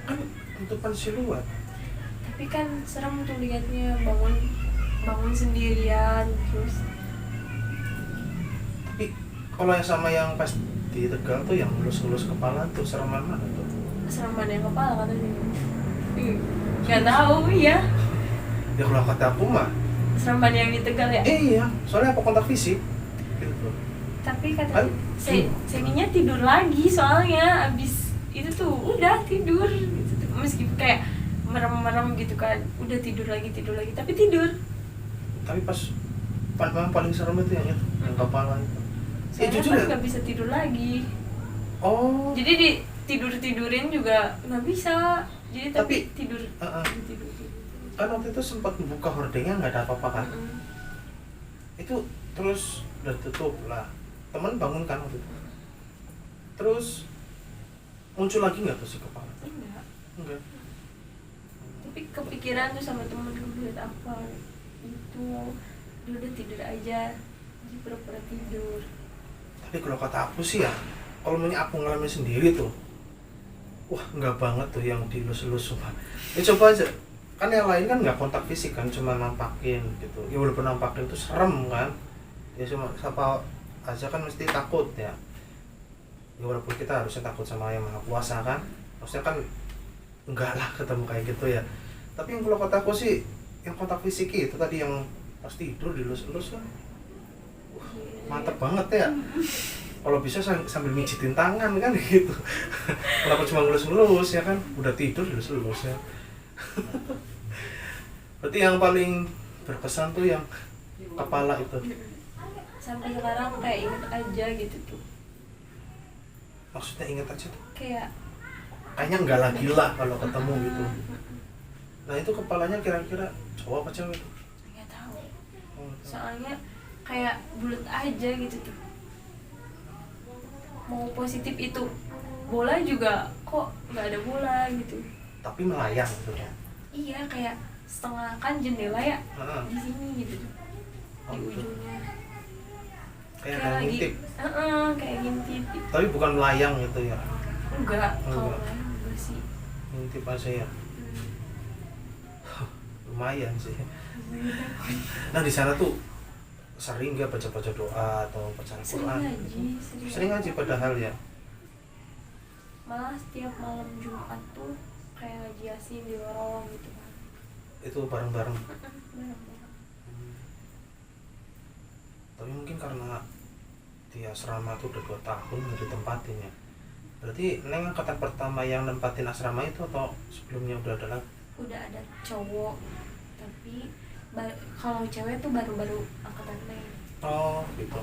Kan bentukan siluet. Tapi kan serem tuh liatnya, bangun sendirian terus. Tapi kalau yang sama yang pas di Tegal tuh yang ngelus-ngelus kepala tuh sereman mana tuh? Sereman yang kepala katanya. Nggak tahu ya. Ya kalau kata aku mah Sereman yang di Tegal ya. iya, soalnya apa kontak fisik gitu. Tapi katanya Seninya tidur lagi soalnya abis itu tuh udah tidur gitu tuh. Meskipun kayak merem-merem gitu kan, udah tidur lagi tapi tidur. Tapi pas memang paling serem itu yang kepala itu. Soalnya Jujur pas ya? nggak bisa tidur lagi. Oh. Jadi di tidurin juga nggak bisa. Jadi tapi tidur. Tidur. Kan waktu itu sempat membuka hordengnya nggak ada apa-apa kan? Itu terus udah tutup lah. Teman bangun kan waktu itu. Terus muncul lagi nggak tuh si kepala? Enggak. Tapi kepikiran tuh sama temen lihat apa itu dia udah tidur aja, dia pura-pura tidur. Tapi kalau kata aku sih ya, kalau aku ngalamin sendiri tuh, wah nggak banget tuh yang dilus-lus semua. Ya coba aja, kan yang lain kan nggak kontak fisik kan, cuma nampakin gitu. Ya walaupun nampakin itu serem kan, ya cuma siapa aja kan mesti takut ya. Ya walaupun kita harusnya takut sama yang maha kuasa kan, maksudnya kan enggak lah ketemu kayak gitu ya. Tapi yang kalau kata aku sih, yang kontak fisik itu tadi yang pas tidur dilus-lus kan, wah mantep banget ya. Kalau bisa sambil mijitin tangan kan gitu. Kenapa cuma ngelus-ngelus ya kan, udah tidur dilus-lus ya. Berarti yang paling berkesan tuh yang kepala itu. Sampai sekarang kayak inget aja gitu tuh. Maksudnya inget aja tuh? Kayaknya enggak lagi lah kalau ketemu gitu. Nah itu kepalanya kira-kira cowok apa cewek tuh? Nggak tahu. Soalnya kayak bulat aja gitu tuh. Mau positif itu bola juga kok nggak ada bola gitu. Tapi melayang gitu ya? Iya, kayak setengah kan jendela ya di sini gitu tuh. Di gitu. ujungnya. Kayak ngintip. Kayak ngintip. Tapi bukan melayang gitu ya? Enggak, kalau melayang enggak sih. Ngintip aja ya? Lumayan sih. Nah di sana tuh sering nggak baca-baca doa atau baca Al-Quran? Sering aja padahal ya. Malah setiap malam Jumat tuh kayak ngaji Yasin di lorong gitu kan. Itu bareng-bareng. Bareng-bareng. Tapi mungkin karena di asrama tuh udah 2 tahun nggak ditempatin ya. Berarti Neng angkatan pertama yang nempatin asrama itu atau sebelumnya udah ada lagi? Udah ada cowok, tapi kalau cewek tuh baru-baru angkatan Neng. Oh gitu.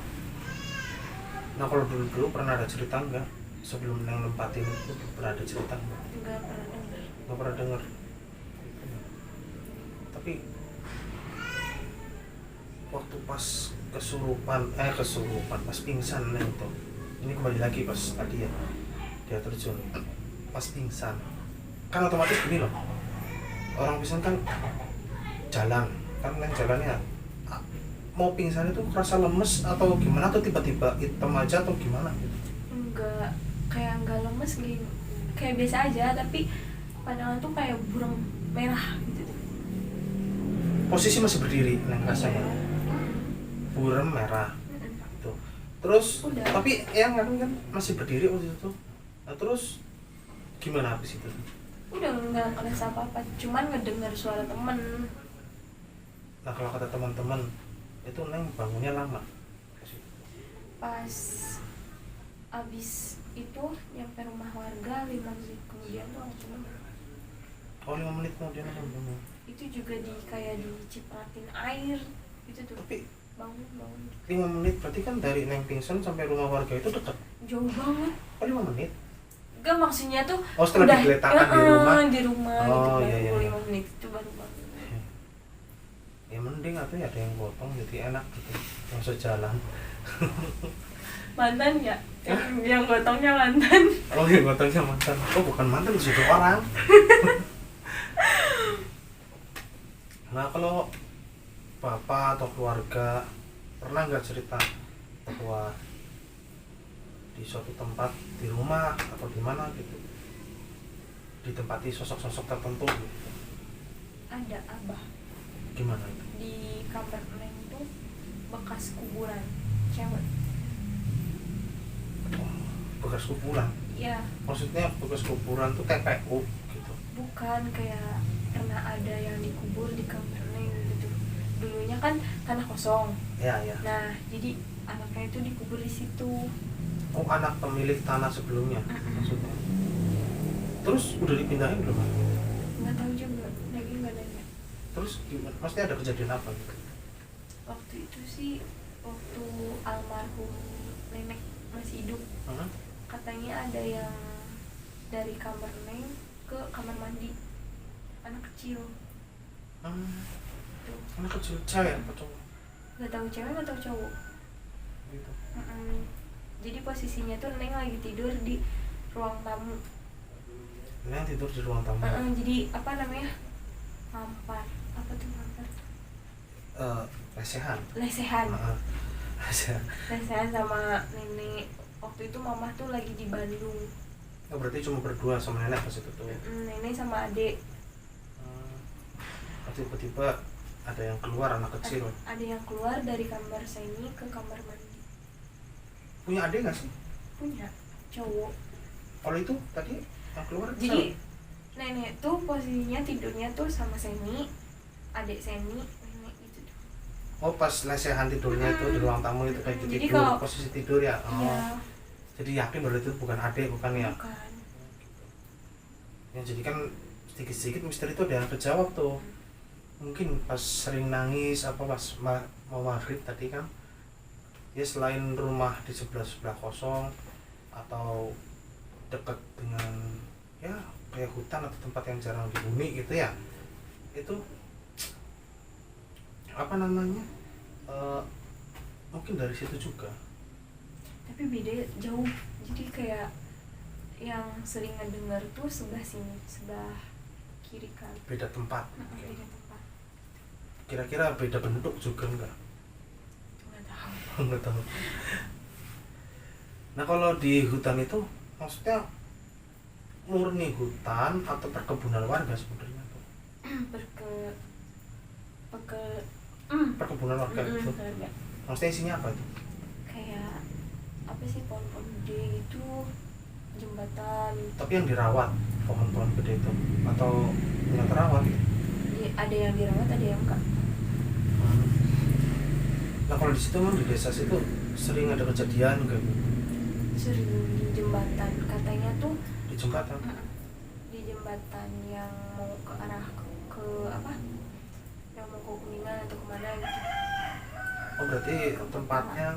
Nah kalau dulu pernah ada cerita nggak sebelum Neng nempatin itu pernah ada cerita nggak? Nggak pernah dengar. Nggak pernah dengar. Tapi waktu pas kesurupan pas pingsan Neng tuh, ini kembali lagi pas tadi ya dia terjun pas pingsan kan otomatis gini loh, orang pingsan kan jalan kan Neng jalannya mau pingsan itu kerasa lemes atau gimana, atau tiba-tiba hitam aja atau gimana gitu? Enggak, kayak enggak lemes gitu, kayak biasa aja, tapi pandangan tuh kayak burung merah gitu. Posisi masih berdiri Neng rasanya? Burem merah gitu. Terus udah. Tapi yang kan masih berdiri waktu itu. Nah terus gimana habis itu? Udah nggak ngerasa apa-apa, cuman ngedengar suara temen. Nah kalau kata teman-teman itu Neng bangunnya lama? Pas abis itu nyampe rumah warga 5 menit kemudian tuh langsung bangun. Oh 5 menit kemudian langsung bangun. Itu juga kayak dicipratin air gitu tuh. Tapi bangun 5 menit berarti kan dari Neng pingsan sampai rumah warga itu dekat? jauh banget. Oh 5 menit? Enggak, maksudnya tuh setelah udah digeletakkan di rumah oh, gitu, iya. 5 menit itu baru bangun. Ya mending atau ya ada yang potong jadi enak gitu, yang sejalan. Mantan ya? Yang gotongnya mantan. Oh yang gotongnya mantan? Oh bukan mantan, sudah orang. Nah kalau bapak atau keluarga pernah nggak cerita bahwa di suatu tempat di rumah atau di mana gitu ditempati sosok-sosok tertentu gitu? Ada abah Gimana itu? di kamar Neng tuh bekas kuburan cewek. bekas kuburan. Iya. Maksudnya bekas kuburan tuh TPU gitu. Bukan, kayak pernah ada yang dikubur di kamar neng gitu. Dulunya kan tanah kosong. Ya, ya. Nah, jadi anaknya itu dikubur di situ. Oh, anak pemilik tanah sebelumnya maksudnya. Terus udah dipindahin belum? Nggak tahu juga, lagi nggak nanya. Terus gimana? Maksudnya ada kejadian apa gitu? Waktu itu sih, waktu almarhum nenek masih hidup, katanya ada yang dari kamar neng ke kamar mandi, anak kecil. Tuh. Anak kecil cewek apa cowok? Nggak tahu cewek nggak tahu cowok. Gitu. Jadi posisinya tuh neng lagi tidur di ruang tamu. Neng tidur di ruang tamu. Jadi apa namanya, mampar, apa tuh mampar? Lesehan. Lesehan. Lesehan. Sama nenek. Waktu itu mama tuh lagi di Bandung. Oh, berarti cuma berdua sama nenek pas itu tuh. Nenek sama adik. Tiba-tiba ada yang keluar, anak kecil. Ada yang keluar dari kamar Seni ke kamar mandi. Punya adik nggak sih? Punya, cowok. Kalau itu tadi yang keluar. Jadi nenek tuh posisinya tidurnya tuh sama Seni, adik Seni, nenek gitu. Oh, pas lesehan tidurnya itu di ruang tamu itu kayak Jadi tidur, kalau posisi tidur ya. Iya. Jadi yakin bahwa itu bukan adik, bukan ya? Bukan. Ya jadi kan sedikit-sedikit misteri itu ada yang kejawab tuh. Mungkin pas sering nangis apa pas mau maghrib tadi kan, ya selain rumah di sebelah kosong atau dekat dengan ya kayak hutan atau tempat yang jarang dihuni gitu ya, itu apa namanya, mungkin dari situ juga. Tapi beda jauh, jadi kayak yang sering ngedengar tuh sebelah sini, sebelah kiri kan. Beda tempat. Beda tempat. Kira-kira beda bentuk juga enggak? Nggak tahu. Nggak tahu. Nah, kalau di hutan itu maksudnya murni hutan atau perkebunan warga sebenarnya tuh? Perkebunan warga gitu. Warga. Maksudnya isinya apa itu? Kayak apa sih, pohon-pohon gede gitu, jembatan. Tapi yang dirawat pohon-pohon gede itu atau nggak terawat? Ada yang dirawat, ada yang enggak. Nah, kalau di situ kan di desa situ sering ada kejadian kayak gitu. Sering di jembatan, katanya tuh Di jembatan. di jembatan yang mau ke arah ke apa? Yang mau ke Kuningan atau kemana gitu. Oh, berarti tempatnya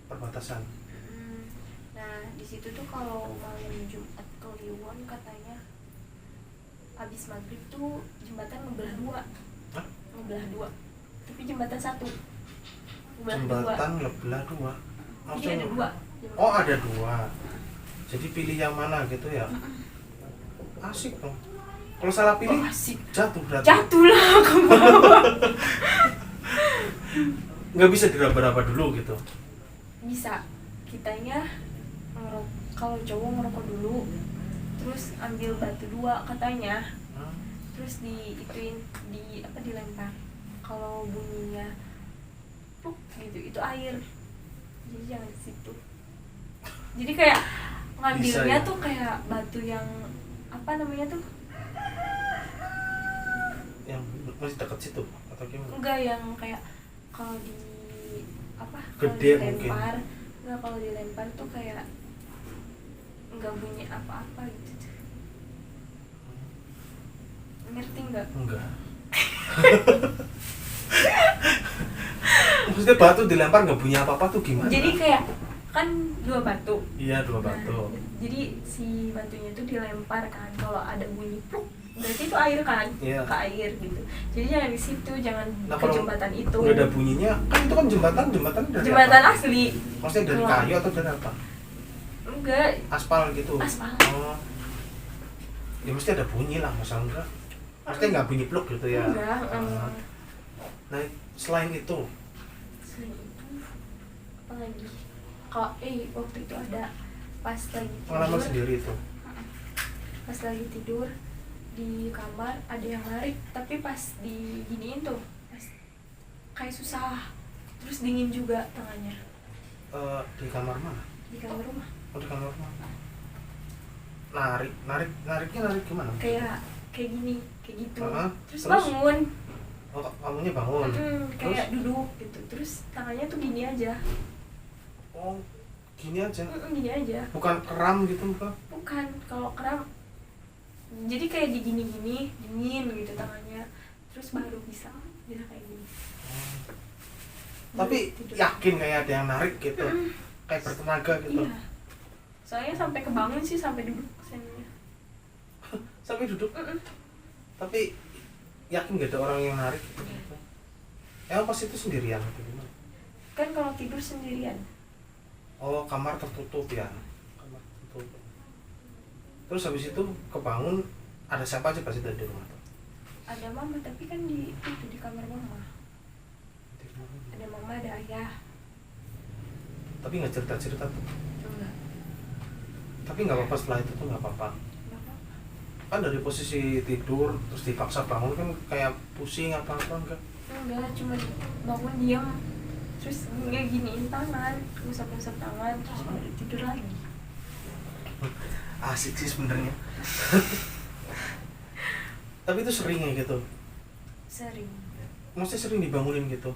perbatasan. Nah, di situ tuh kalau malam Jumat Kliwon katanya habis maghrib tuh jembatan ngebelah dua. Hah? Ngebelah dua. Tapi jembatan satu. Jembatan ngebelah dua. Jadi ada dua. Oh, ada dua. Jadi pilih yang mana gitu ya? Asik dong. Kalau salah pilih, asik. jatuh berarti. Jatuh lah ke bawah. Nggak bisa diraba-raba dulu gitu. Bisa. Kitanya kalau cowok ngerokok dulu, terus ambil batu dua katanya, terus dilempar. Kalau bunyinya pluk gitu, itu air. Jadi jangan di situ. Jadi kayak ngambilnya bisa, ya? tuh kayak batu yang apa namanya tuh? Yang masih dekat situ atau gimana? Enggak, yang kayak kalau di apa? Gede kalau mungkin. dilempar, enggak, kalau dilempar tuh kayak enggak bunyi apa-apa gitu. Ngerti enggak? Enggak. Maksudnya batu dilempar nggak bunyi apa-apa tuh gimana? Jadi kayak kan dua batu. Iya, dua batu. Nah, jadi si batunya itu dilempar kan, kalau ada bunyi pluk, berarti itu air kan? Iya. Ke air gitu. Jadi jangan di situ, jangan ke kalau jembatan itu. nggak ada bunyinya, kan itu kan jembatan dari Jembatan apa? asli. Maksudnya dari Kalau- kayu atau dari apa? Enggak, Aspal gitu. Aspal. Oh. Ya mesti ada bunyi lah, masa enggak? Maksudnya nggak bunyi pluk gitu ya? enggak. Nah, selain itu, Selain itu apa lagi? Kalau waktu itu ada pas lagi pengalaman tidur, sendiri itu. pas lagi tidur di kamar ada yang lari, tapi pas diginiin tuh pas kayak susah, terus dingin juga tangannya. Di kamar mana? Di kamar rumah. Oh, di kamar mama. Nariknya gimana? Kayak gini, kayak gitu. Terus terus bangun. Oh, kamunya bangun. Kayak duduk gitu. Terus tangannya tuh gini aja. Oh, gini aja. Gini aja. Bukan kram gitu bukan? Bukan, kalau kram jadi kayak digini-gini, dingin gitu tangannya. Terus baru bisa kayak gini. Tapi Tidur. yakin kayak ada yang narik gitu. Kayak bertenaga gitu. Iya. Soalnya sampai kebangun sih, sampai duduk sennya. Sampai duduk. Tapi yakin gak ada orang yang narik gitu. Pas itu sendirian gitu gimana? Kan kalau tidur sendirian. Oh, kamar tertutup ya. Kamar tertutup. Terus habis itu kebangun, ada siapa aja pas itu di rumah? Ada mama, tapi kan di kamar mama. Ada mama, ada ayah. Tapi nggak cerita tuh. Enggak. Tapi nggak apa-apa, setelah itu tuh nggak apa-apa. Kan dari posisi tidur terus dipaksa bangun kan kayak pusing apa-apa enggak? Enggak, cuma bangun diam. Terus nggak giniin tangan, ngusap-ngusap tangan, terus baru tidur lagi. Asik sih sebenarnya. Tapi itu sering ya gitu? Sering. Maksudnya sering dibangunin gitu?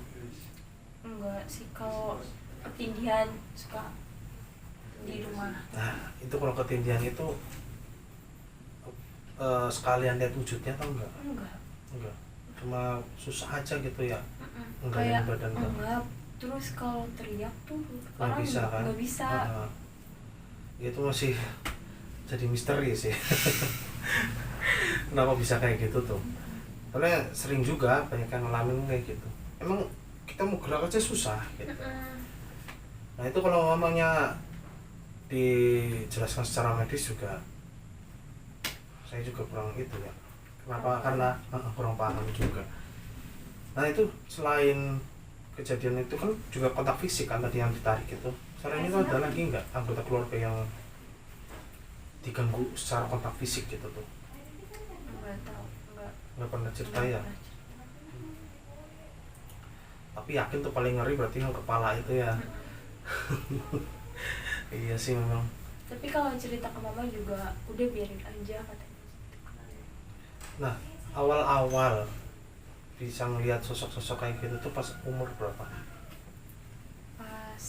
Enggak sih, kalau ketindihan suka di rumah. Nah, itu kalau ketindihan itu sekalian lihat wujudnya atau enggak? Enggak. Cuma susah aja gitu ya. Kayak badan enggak. Terus kalau teriak tuh nggak orang bisa kan? Nggak bisa. Itu masih jadi misteri sih. Kenapa bisa kayak gitu tuh? Karena sering juga banyak yang ngalamin kayak gitu. Emang kita mau gerak aja susah gitu. Nah itu kalau ngomongnya dijelaskan secara medis juga saya juga kurang itu ya. Kenapa? Karena kurang paham juga. Nah itu selain kejadian itu kan juga kontak fisik kan tadi yang ditarik itu. Selain itu ada lagi nggak anggota keluarga yang diganggu secara kontak fisik gitu tuh? Nggak tahu, nggak pernah cerita ya. Tapi yakin tuh paling ngeri berarti yang kepala itu ya. Iya sih memang. Tapi kalau cerita ke mama juga udah biarin aja katanya. Nah awal-awal bisa melihat sosok-sosok kayak gitu tuh pas umur berapa? Pas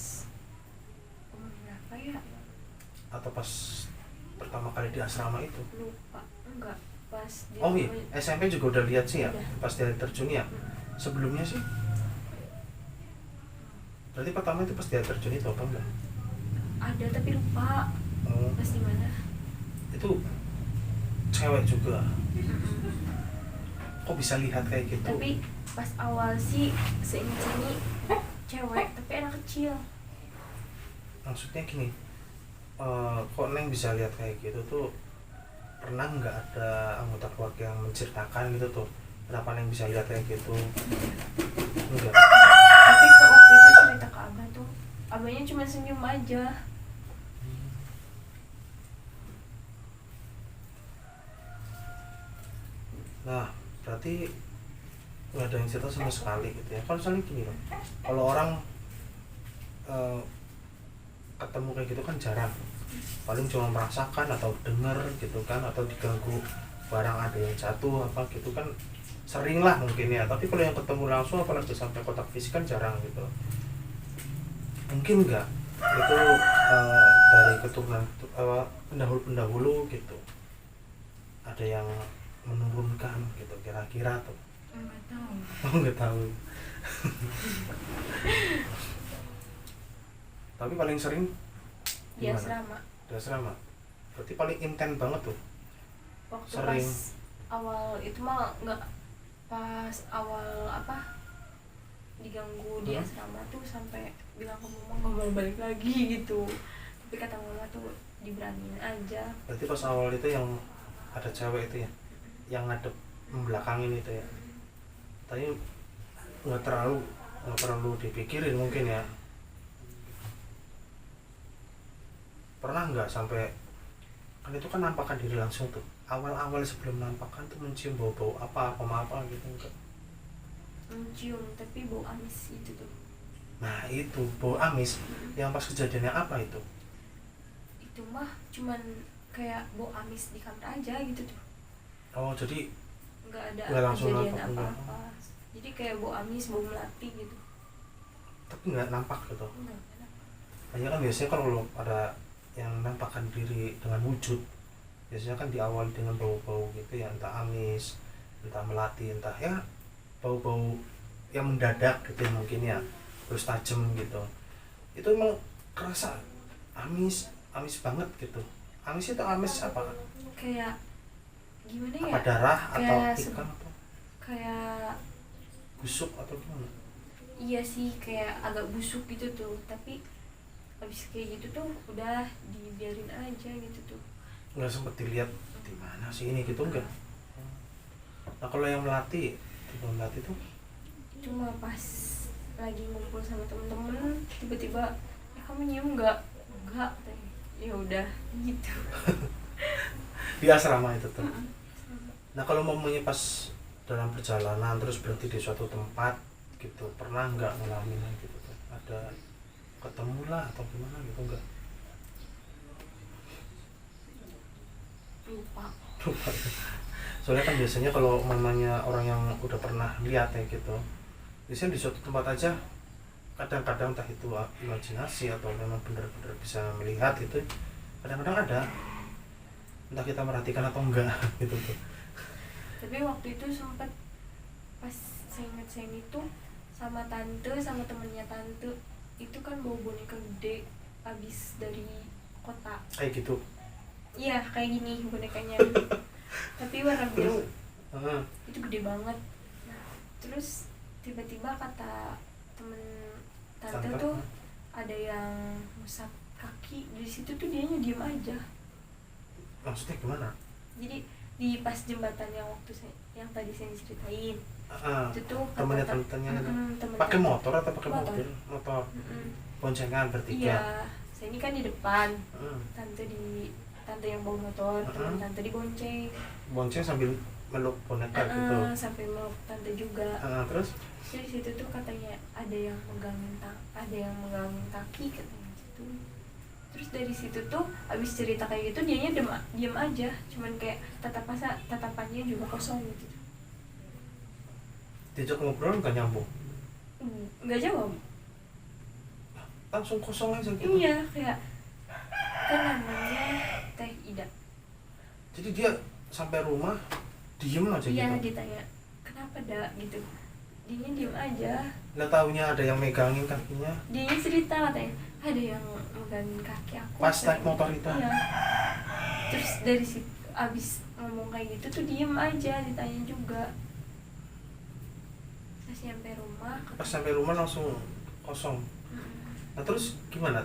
umur berapa ya? Atau pas pertama kali di asrama itu? Lupa, enggak. Pas di iya, SMP juga udah lihat sih ya, udah. pas dia terjun ya. Sebelumnya sih? Berarti pertama itu pas dia terjun itu apa enggak? Ada tapi lupa. Pas di mana? Itu cewek juga. Kok bisa lihat kayak gitu? Tapi pas awal sih seingat cewek, tapi anak kecil. Maksudnya gini, kok Neng bisa lihat kayak gitu tuh? Pernah nggak ada anggota keluarga yang menceritakan gitu tuh? Kenapa Neng bisa lihat kayak gitu? Enggak. Tapi ke waktu itu cerita ke abah tuh, abahnya cuma senyum aja. Nah, berarti nggak ada yang cerita sama sekali gitu ya. Kalau misalnya gini loh, kalau orang ketemu kayak gitu kan jarang, paling cuma merasakan atau dengar gitu kan, atau diganggu barang ada yang jatuh apa gitu kan, sering lah mungkin ya. Tapi kalau yang ketemu langsung apalagi sampai kontak fisik kan jarang gitu. Mungkin nggak itu dari keturunan pendahulu gitu ada yang menurunkan gitu kira-kira tuh? Nggak tahu. Nggak tahu. Tapi paling sering Di asrama. Di asrama. Berarti paling intens banget tuh. Waktu Sering. pas awal itu mah nggak, pas awal apa diganggu di asrama tuh sampai bilang ke mama nggak mau balik lagi gitu. Tapi kata mama tuh diberaniin aja. Berarti pas awal itu yang ada cewek itu ya, yang ngadep membelakangin itu ya. Tapi nggak terlalu dipikirin mungkin ya. Pernah nggak sampai kan itu kan nampakkan diri langsung tuh, awal-awal sebelum nampakkan tuh mencium bau-bau apa gitu enggak? Mencium tapi bau amis gitu tuh. Nah itu bau amis yang pas kejadiannya apa itu? itu mah cuman kayak bau amis di kamar aja gitu tuh. Oh jadi Nggak ada nggak langsung kejadian nampak enggak? apa-apa. Jadi kayak bau amis, bau melati gitu. Tapi nggak nampak gitu. Enggak ada. Hanya kan biasanya kalau ada yang nampakkan diri dengan wujud, biasanya kan diawali dengan bau-bau gitu ya, entah amis, entah melati, entah ya bau-bau yang mendadak gitu ya, mungkin ya, terus tajam gitu. Itu emang kerasa amis banget gitu. Amis itu amis apa? Kayak gimana ya? Apa darah atau Kayak ikan atau kayak busuk atau gimana? iya sih, kayak agak busuk gitu tuh, tapi habis kayak gitu tuh udah dibiarin aja gitu tuh. Nggak sempet dilihat di mana sih ini gitu enggak? Nah kalau yang melati, tipe melati tuh Cuma pas lagi ngumpul sama temen-temen tiba-tiba kamu nyium nggak katanya. Ya udah gitu. di asrama itu tuh. Nah kalau momennya pas dalam perjalanan terus berhenti di suatu tempat gitu, pernah nggak ngalamin gitu tuh? Ada ketemu lah atau gimana gitu enggak? Lupa. Soalnya kan biasanya kalau mamanya orang yang udah pernah lihat ya gitu, biasanya di suatu tempat aja kadang-kadang entah itu imajinasi atau memang benar-benar bisa melihat gitu, kadang-kadang ada, entah kita merhatikan atau enggak gitu tuh. Tapi waktu itu sempat pas saya itu sama tante sama temennya tante itu kan bawa boneka gede abis dari kota. Kayak gitu. Iya kayak gini bonekanya. Tapi warna biru. Itu gede banget. Nah, terus tiba-tiba kata temen tante tuh ada yang ngusap kaki di situ tuh, dianya diem aja. Maksudnya gimana? Jadi di pas jembatan yang yang tadi saya ceritain, itu tuh temennya tantenya temen pakai tante. motor atau pakai Motor. mobil? Motor. Boncengan bertiga. Iya, saya ini kan di depan, Hmm. tante yang bawa motor, temen tante dibonceng. Bonceng sambil meluk boneka gitu. Sampai meluk tante juga. Terus Jadi situ tuh katanya ada yang megangin kaki katanya gitu. Terus dari situ tuh abis cerita kayak gitu dianya diem aja, cuman kayak tatapannya juga kosong gitu. diajak ngobrol nggak nyambung, Nggak jawab. langsung kosong aja gitu. Iya, kayak kan namanya Teh Ida. Jadi dia sampai rumah diem aja Iya, gitu. ditanya kenapa dak gitu, dia diem aja. Nggak taunya ada yang megangin kakinya Dia cerita katanya ada yang megangin kaki aku pas katanya. naik motor itu. Iya. Terus dari situ abis ngomong kayak gitu tuh diem aja, ditanya juga. Pas sampai rumah Pas sampai rumah langsung kosong. Nah terus gimana?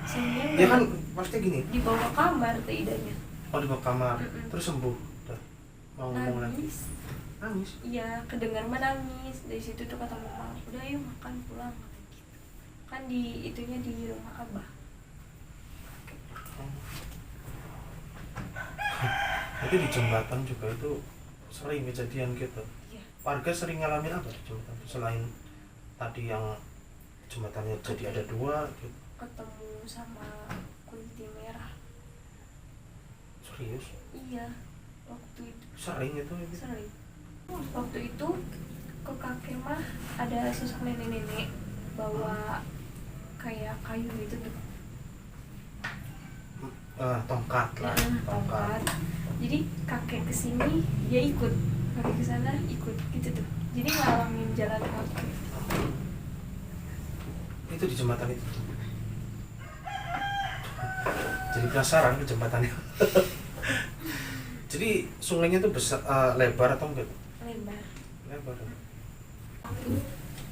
saya Dia kan pasti gini, dibawa kamar Teh Idanya. di bawah kamar, terus sembuh, udah mau ngomong lagi, Nangis. nangis. Iya, kedengar menangis. Dari situ tuh kata mama, udah yuk makan pulang gitu. Kan di itunya di rumah abah. Jadi di jembatan juga itu sering kejadian gitu. Iya. Warga sering ngalamin apa di jembatan selain tadi yang jembatannya jadi ada dua gitu? Ketemu sama kunti merah. Serius? Iya, waktu itu Sering itu gitu? sering. Waktu itu ke kakek mah ada sosok nenek-nenek bawa kayak kayu gitu tuh. Tongkat lah, Tongkat. Jadi kakek kesini dia ikut, kakek kesana ikut gitu tuh. Jadi ngalangin jalan kakek. Itu di jembatan itu. Jadi penasaran ke jembatannya. Jadi sungainya itu besar, lebar atau enggak? Lebar. Lebar.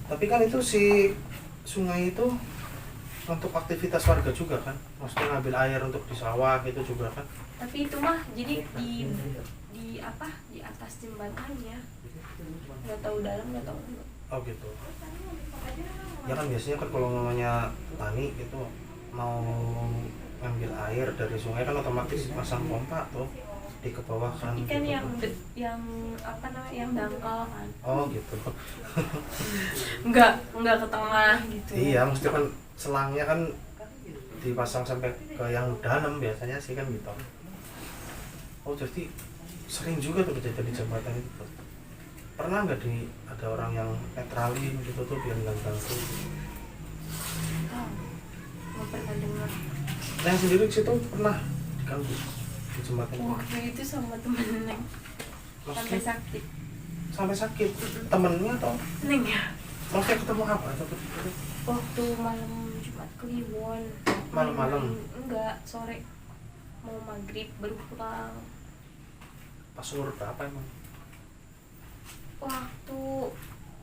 Tapi kan itu si sungai itu untuk aktivitas warga juga kan, maksudnya ngambil air untuk di sawah gitu juga kan. Tapi itu mah jadi di apa, di atas jembatannya, nggak tahu dalam nggak tahu luar. Oh gitu. Ya kan biasanya kan kalau namanya tani gitu mau ngambil air dari sungai kan otomatis pasang pompa tuh di ke bawah kan. Tapi kan gitu. yang apa namanya, yang dangkal kan. Oh gitu. Nggak ke tengah gitu. Iya, maksudnya kan selangnya kan dipasang sampai ke yang dalam biasanya sih kan gitu. Oh jadi sering juga tuh kejadian di jembatan itu. Pernah nggak ada orang yang netralin gitu tuh biar nggak ganggu? Nggak pernah dengar. Yang sendiri di situ pernah diganggu di jembatan? Waktu itu sama temen Neng sampai Maksudnya sakit. sampai sakit temennya atau Neng ya. maksudnya ketemu apa? Waktu malam Jumat Kliwon. Malam-malam? Enggak, sore mau maghrib baru pulang. Pas umur berapa emang? Waktu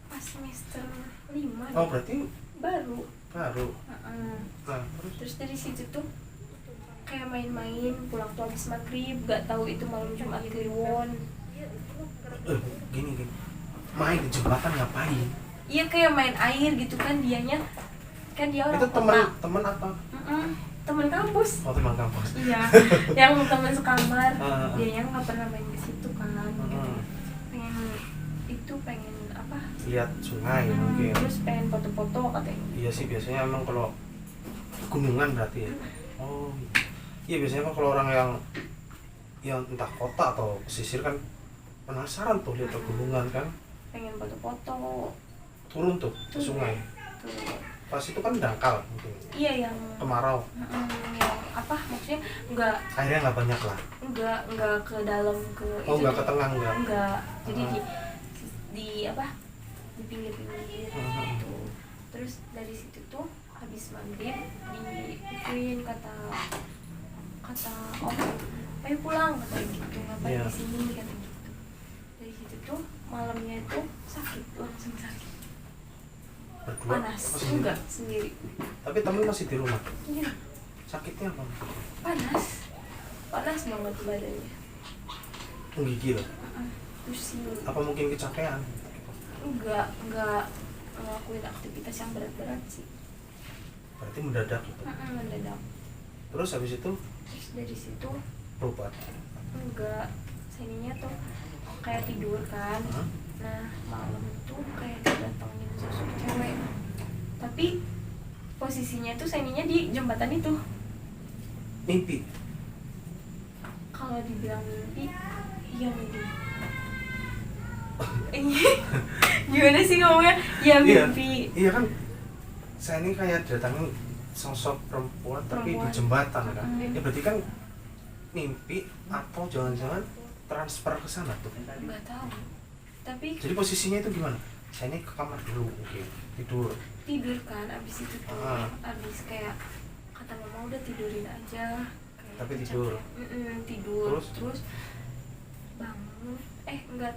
pas semester 5. Oh berarti Baru. Nah terus Terus dari situ tuh kayak main-main, pulang tuh habis maghrib, gak tahu itu malam Jumat Kliwon. gini main di jembatan ngapain? Iya kayak main air gitu kan dianya. Kan dia orang Itu kota. teman apa? Temen kampus. Oh teman kampus. Iya, yang teman sekamar. Ah. Dia yang nggak pernah main ke situ kan. Pengen apa? Lihat sungai mungkin. Terus pengen foto-foto katanya. Iya sih biasanya emang kalau gunungan berarti ya. Oh iya biasanya kan kalau orang yang entah kota atau pesisir kan penasaran tuh lihat pegunungan kan. Pengen foto-foto. Turun tuh ke sungai. Tuh. Pas itu kan dangkal mungkin. Iya yang Kemarau. yang apa maksudnya nggak Airnya nggak banyak lah. nggak ke dalam ke Oh itu nggak tuh. ke tengah nggak. Enggak. Jadi di apa? Di pinggir-pinggir gitu. Terus dari situ tuh habis maghrib diikutin kata om, ayo pulang kata gitu, ngapain di sini kata gitu. Dari situ tuh malamnya itu langsung sakit. Berdua? Panas. Masih Enggak, sendiri. Tapi temen masih di rumah. Iya. Sakitnya apa? Panas banget badannya. Menggigil. Pusing. Apa mungkin kecapean? Enggak ngelakuin aktivitas yang berat-berat sih. Berarti mendadak gitu. Mendadak. Terus habis itu Terus dari situ berobat. enggak, seninya tuh kayak tidur kan. Nah malam itu kayak didatengin sosok cewek, tapi posisinya tuh seninya di jembatan itu. Mimpi. Kalau dibilang mimpi, iya mimpi. Gimana sih ngomongnya? Ya mimpi. Iya kan. Saya ini kayak datangin sosok perempuan tapi di jembatan kan. Ya berarti kan mimpi atau jangan-jangan transfer ke sana tuh. Nggak tahu. Tapi Jadi posisinya itu gimana? Saya ini ke kamar dulu, oke, tidur. tidur kan, abis itu tuh abis kayak kata mama udah tidurin aja. Kayak Tapi tidur. Tidur. Terus bangun. Enggak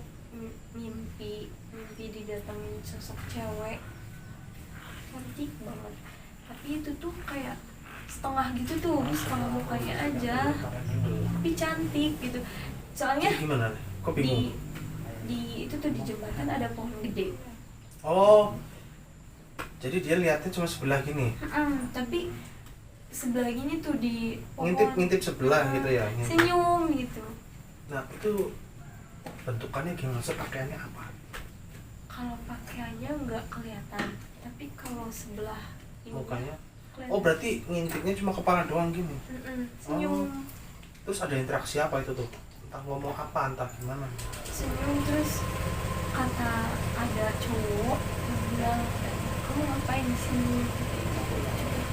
mimpi didatengin sosok cewek cantik banget, tapi itu tuh kayak setengah gitu tuh, setengah mukanya aja, tapi cantik gitu. Soalnya Jadi gimana? Kok bingung? di itu tuh di jembatan ada pohon gede. Oh, jadi dia lihatnya cuma sebelah gini. Tapi sebelah gini tuh di pohon. Ngintip sebelah gitu ya. Senyum gitu. Nah itu bentukannya gimana? Pakaiannya apa? Kalau pakaiannya nggak kelihatan, tapi kalau sebelah ini Mukanya? kelihatan. Oh berarti ngintipnya cuma kepala doang gini. Senyum. Terus ada interaksi apa itu tuh? Entah ngomong apa, entah gimana. Senyum. Terus kata ada cowok yang bilang, kamu ngapain di sini? Cepet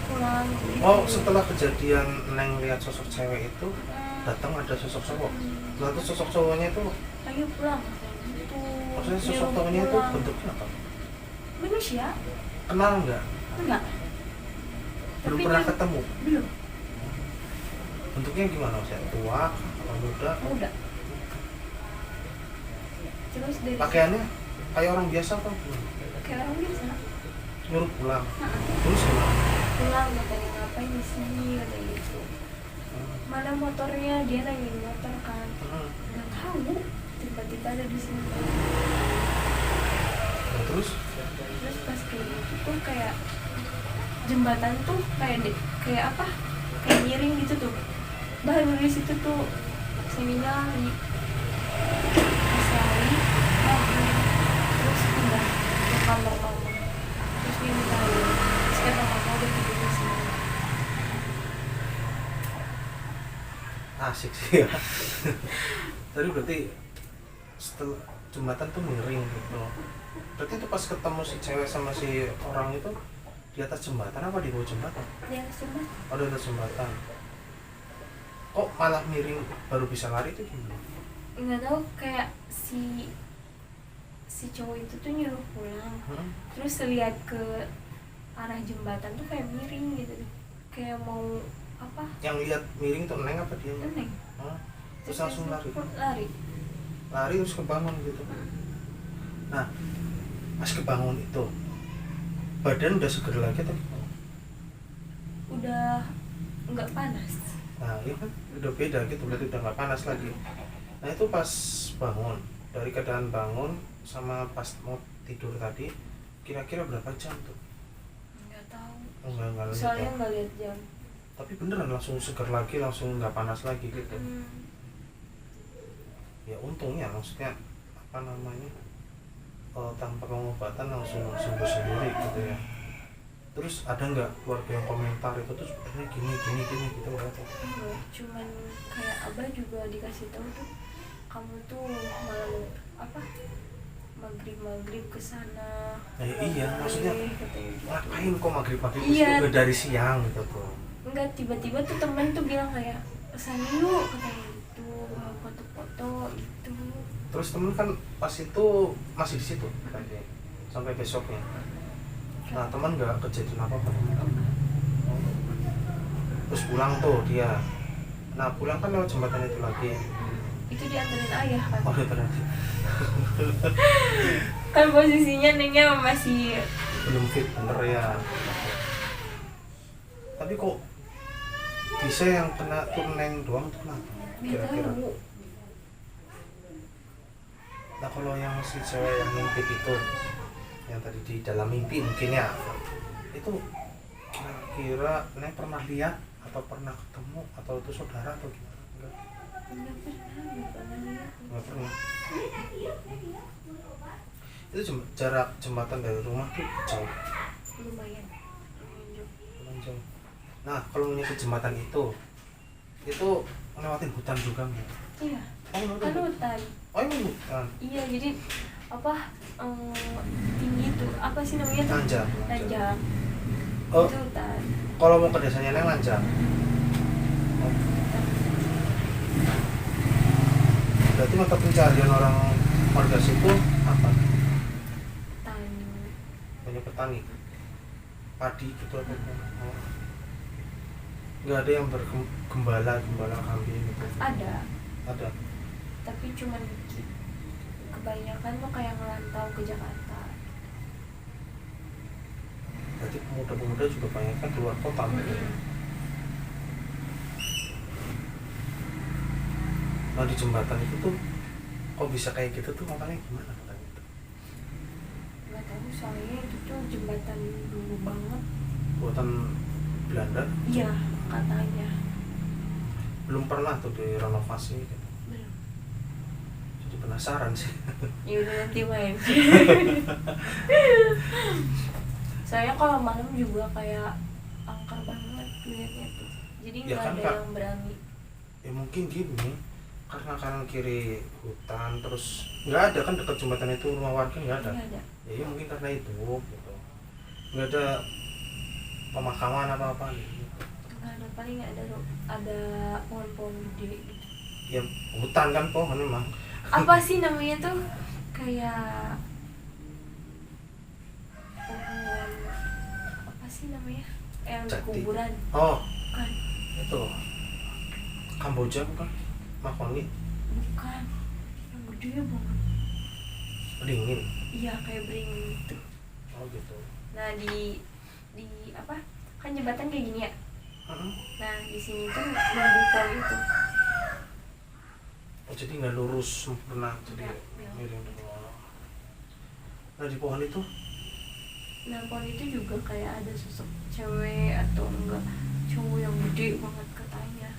pulang. Gitu. Oh setelah kejadian Neng lihat sosok cewek itu datang ada sosok cowok. Nah itu sosok cowoknya itu Ayo pulang. Gitu. maksudnya sosok Nyuruh cowoknya itu pulang. bentuknya apa? Manusia? Kenal nggak? Enggak. Belum Tapi pernah dia- ketemu? Belum. Bentuknya gimana maksudnya? Tua? Atau muda? Muda. Terus dari Pakaiannya kayak orang biasa apa gimana? kayak orang biasa. Nyuruh pulang. Terus gimana? Pulang katanya ngapain di sini kata gitu. Mana motornya? Dia nanyain motor kan. Nggak tahu. Tiba-tiba ada di sini. Nah, terus? Terus pas kayak gitu tuh kayak jembatan tuh kayak apa? Kayak miring gitu tuh. Baru di situ tuh sininya lari. Pas lari, bangun. Terus pindah ke kamar mama. Terus dia minta air. Terus kata mama udah tidur di sini. asik sih ya. Tadi berarti setelah jembatan tuh miring gitu. Berarti itu pas ketemu si cewek sama si orang itu di atas jembatan apa di bawah jembatan? Dia cuma Oh, di atas jembatan. Kok malah miring baru bisa lari itu gimana? nggak tahu, kayak si cowok itu tuh nyuruh pulang, terus lihat ke arah jembatan tuh kayak miring gitu, kayak mau apa? Yang lihat miring tuh Neng apa dia? Neng. Terus langsung lari. Lari terus kebangun gitu. Nah, pas kebangun itu badan udah seger lagi atau gimana? Udah nggak panas. Nah, iya kan udah beda gitu, berarti udah nggak panas lagi. Nah, itu pas bangun, dari keadaan bangun sama pas mau tidur tadi, kira-kira berapa jam tuh? Nggak tahu. Enggak Soalnya nggak lihat jam. Tapi beneran langsung seger lagi, langsung nggak panas lagi gitu. Ya untungnya, maksudnya apa namanya, tanpa pengobatan langsung sembuh sendiri gitu ya. Terus ada nggak keluarga yang komentar itu tuh sebenarnya gini gitu nggak tahu? Enggak, cuman kayak abah juga dikasih tahu tuh, kamu tuh malam apa maghrib kesana. Iya, maksudnya katanya gitu. ngapain kok maghrib Iya. udah dari siang gitu tuh? Enggak, tiba-tiba tuh temen tuh bilang kayak kesana yuk katanya gitu, mau foto-foto gitu. Terus temen kan pas itu masih di situ kayaknya sampai besoknya. Nah, teman nggak kejadian apa-apa? Terus pulang tuh dia. Nah, pulang kan lewat jembatan itu lagi. Itu dianterin ayah kan. Oh, dia berarti Kan posisinya Nengnya masih belum fit bener ya. Tapi kok bisa yang kena tuh Neng doang tuh kenapa? Kira-kira. tahu. Nah, kalau yang si cewek yang mimpi itu, yang tadi di dalam mimpi mungkin ya, itu kira-kira Neng pernah lihat atau pernah ketemu atau itu saudara atau gimana? Enggak pernah lihat. Nggak pernah. Itu jarak jembatan dari rumah tuh jauh. Lumayan. Lumayan jauh. Nah, kalau menyangkut jembatan itu ngelewatin hutan juga nggak? Iya. Oh, Kan hutan. Oh, ini hutan. Iya, jadi apa tinggi tuh apa sih namanya tuh? Nanjak. Nanjak. Oh, Itu hutan. kalau mau ke desanya Neng nanjak. Oh. Berarti mata pencarian orang warga situ apa? Tani. Banyak petani, padi gitu atau gimana? Oh. Nggak ada yang bergembala kambing gitu? Ada. Tapi cuman dikit. Kebanyakan tuh kayak ngerantau ke Jakarta. Berarti pemuda-pemuda juga banyak kan keluar kota gitu. Nah, di jembatan itu tuh kok bisa kayak gitu tuh, makanya gimana katanya itu? Nggak tahu, soalnya itu tuh jembatan dulu banget. Buatan Belanda? Iya, katanya. Belum pernah tuh direnovasi gitu. Belum. Jadi penasaran sih. Ya udah, nanti main. Soalnya kalau malam juga kayak angker banget liatnya tuh. Jadi Ya nggak kan, ada Kak. yang berani. Ya mungkin gini, karena kanan kiri hutan, terus nggak ada kan dekat jembatan itu rumah warga nggak ada. Nggak ada. Ya mungkin karena itu gitu. Nggak ada pemakaman apa-apa gitu. Nggak ada, paling ada pohon-pohon gede gitu. Ya hutan kan pohon memang. Apa sih namanya tuh, kayak pohon apa sih namanya yang di Jati. kuburan Oh, kan? itu Kamboja bukan? Mahoni, Bukan, yang gede banget. Beringin. Iya, kayak beringin gitu. Oh gitu. Nah, di apa, kan jembatan kayak gini ya. Nah, di sini tuh membuka gitu. Oh, jadi nggak lurus sempurna, jadi Nggak, belok. miring. Nah, di pohon itu Nah, pohon itu juga kayak ada sosok cewek atau enggak cowok yang gede banget katanya.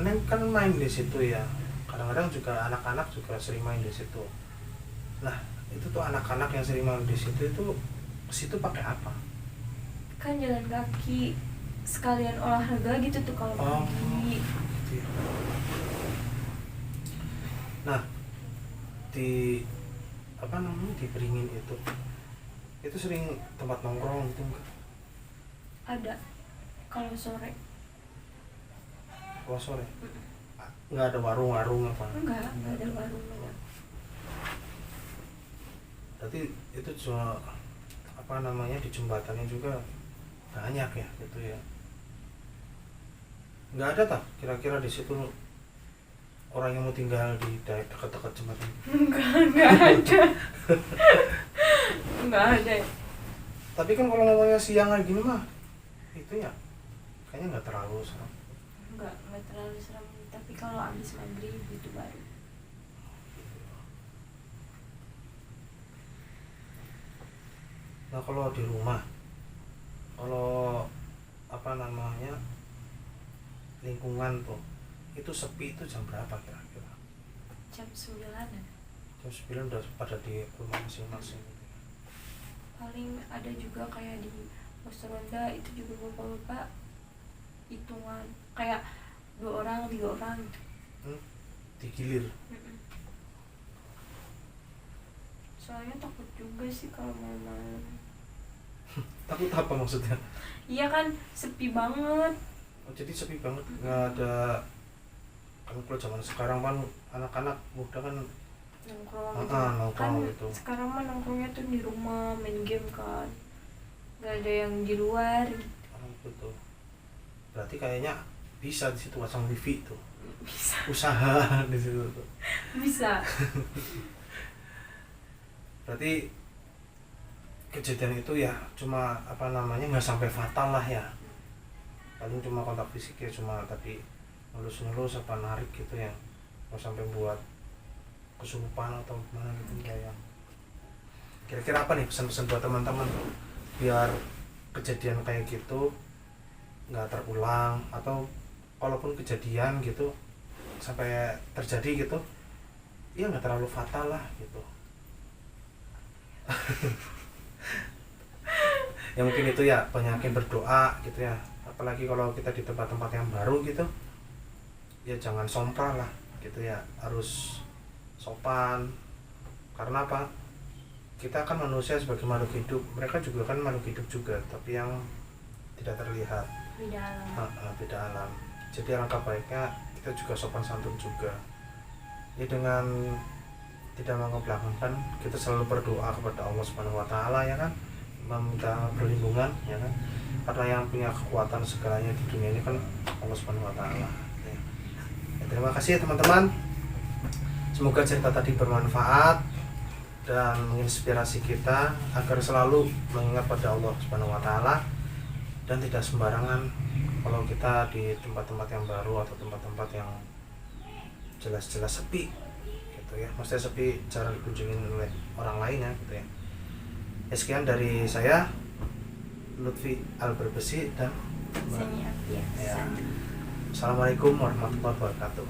Neng kan main di situ ya. Kadang-kadang juga anak-anak juga sering main di situ. Nah, itu tuh anak-anak yang sering main di situ itu ke situ pakai apa? Kan jalan kaki. sekalian olahraga gitu tuh kalau pagi. Gitu ya. Nah, di apa namanya, di Beringin itu sering tempat nongkrong gitu enggak? Ada kalau sore. Kalau sore nggak ada warung-warung apa? Enggak ada warung. Berarti itu cuma apa namanya, di jembatannya juga banyak ya gitu ya. Nggak ada tak kira-kira di situ orang yang mau tinggal di dekat-dekat jembatan? Enggak ada. Enggak ada. Tapi kan kalau ngomongnya siang kayak gini mah itu ya kayaknya nggak terlalu serem. Enggak terlalu serem, tapi kalau habis maghrib itu baru. Nah kalau di rumah, kalau apa namanya, lingkungan tuh itu sepi itu jam berapa kira-kira? Jam 9-an. Jam 9 udah pada di rumah masing-masing gitu ya. Paling ada juga kayak di pos ronda itu juga bapak-bapak hitungan kayak 2 orang 3 orang gitu. Digilir. Soalnya takut juga sih kalau malam-malam. Takut apa maksudnya? Iya kan sepi banget. Oh, jadi sepi banget, nggak ada. Kan kalau zaman sekarang kan anak-anak muda kan Nongkrong nongkrong kan gitu. sekarang mah nongkrongnya tuh di rumah main game kan, nggak ada yang di luar gitu. Gitu. Berarti kayaknya bisa di situ pasang wifi tuh. Bisa Usaha di situ tuh. bisa. Berarti kejadian itu ya cuma apa namanya, nggak sampai fatal lah ya. Paling cuma kontak fisik ya, cuma tadi ngelus-ngelus apa narik gitu ya. Nggak sampai buat kesurupan atau gimana gitu ya. Kira-kira apa nih pesan-pesan buat teman-teman biar kejadian kayak gitu nggak terulang, atau kalaupun kejadian gitu sampai terjadi gitu ya nggak terlalu fatal lah gitu. Ya mungkin itu ya banyakin berdoa gitu ya, apalagi kalau kita di tempat-tempat yang baru gitu ya jangan sompral lah gitu ya, harus sopan. Karena apa, kita kan manusia sebagai makhluk hidup, mereka juga kan makhluk hidup juga, tapi yang tidak terlihat, beda alam. Jadi alangkah baiknya kita juga sopan santun juga ya, dengan tidak mengebelakangkan, kita selalu berdoa kepada Allah Subhanahu wa taala ya kan, meminta perlindungan ya kan, karena yang punya kekuatan segalanya di dunia ini kan Allah Subhanahu wa taala ya. Terima kasih ya teman-teman, semoga cerita tadi bermanfaat dan menginspirasi kita agar selalu mengingat pada Allah Subhanahu wa taala dan tidak sembarangan kalau kita di tempat-tempat yang baru atau tempat-tempat yang jelas-jelas sepi gitu ya, maksudnya sepi jarang dikunjungi oleh orang lain ya gitu ya. Sekian dari saya, Lutfi Al-Berbesi dan Seni Abdiah. ya. Assalamualaikum warahmatullahi wabarakatuh.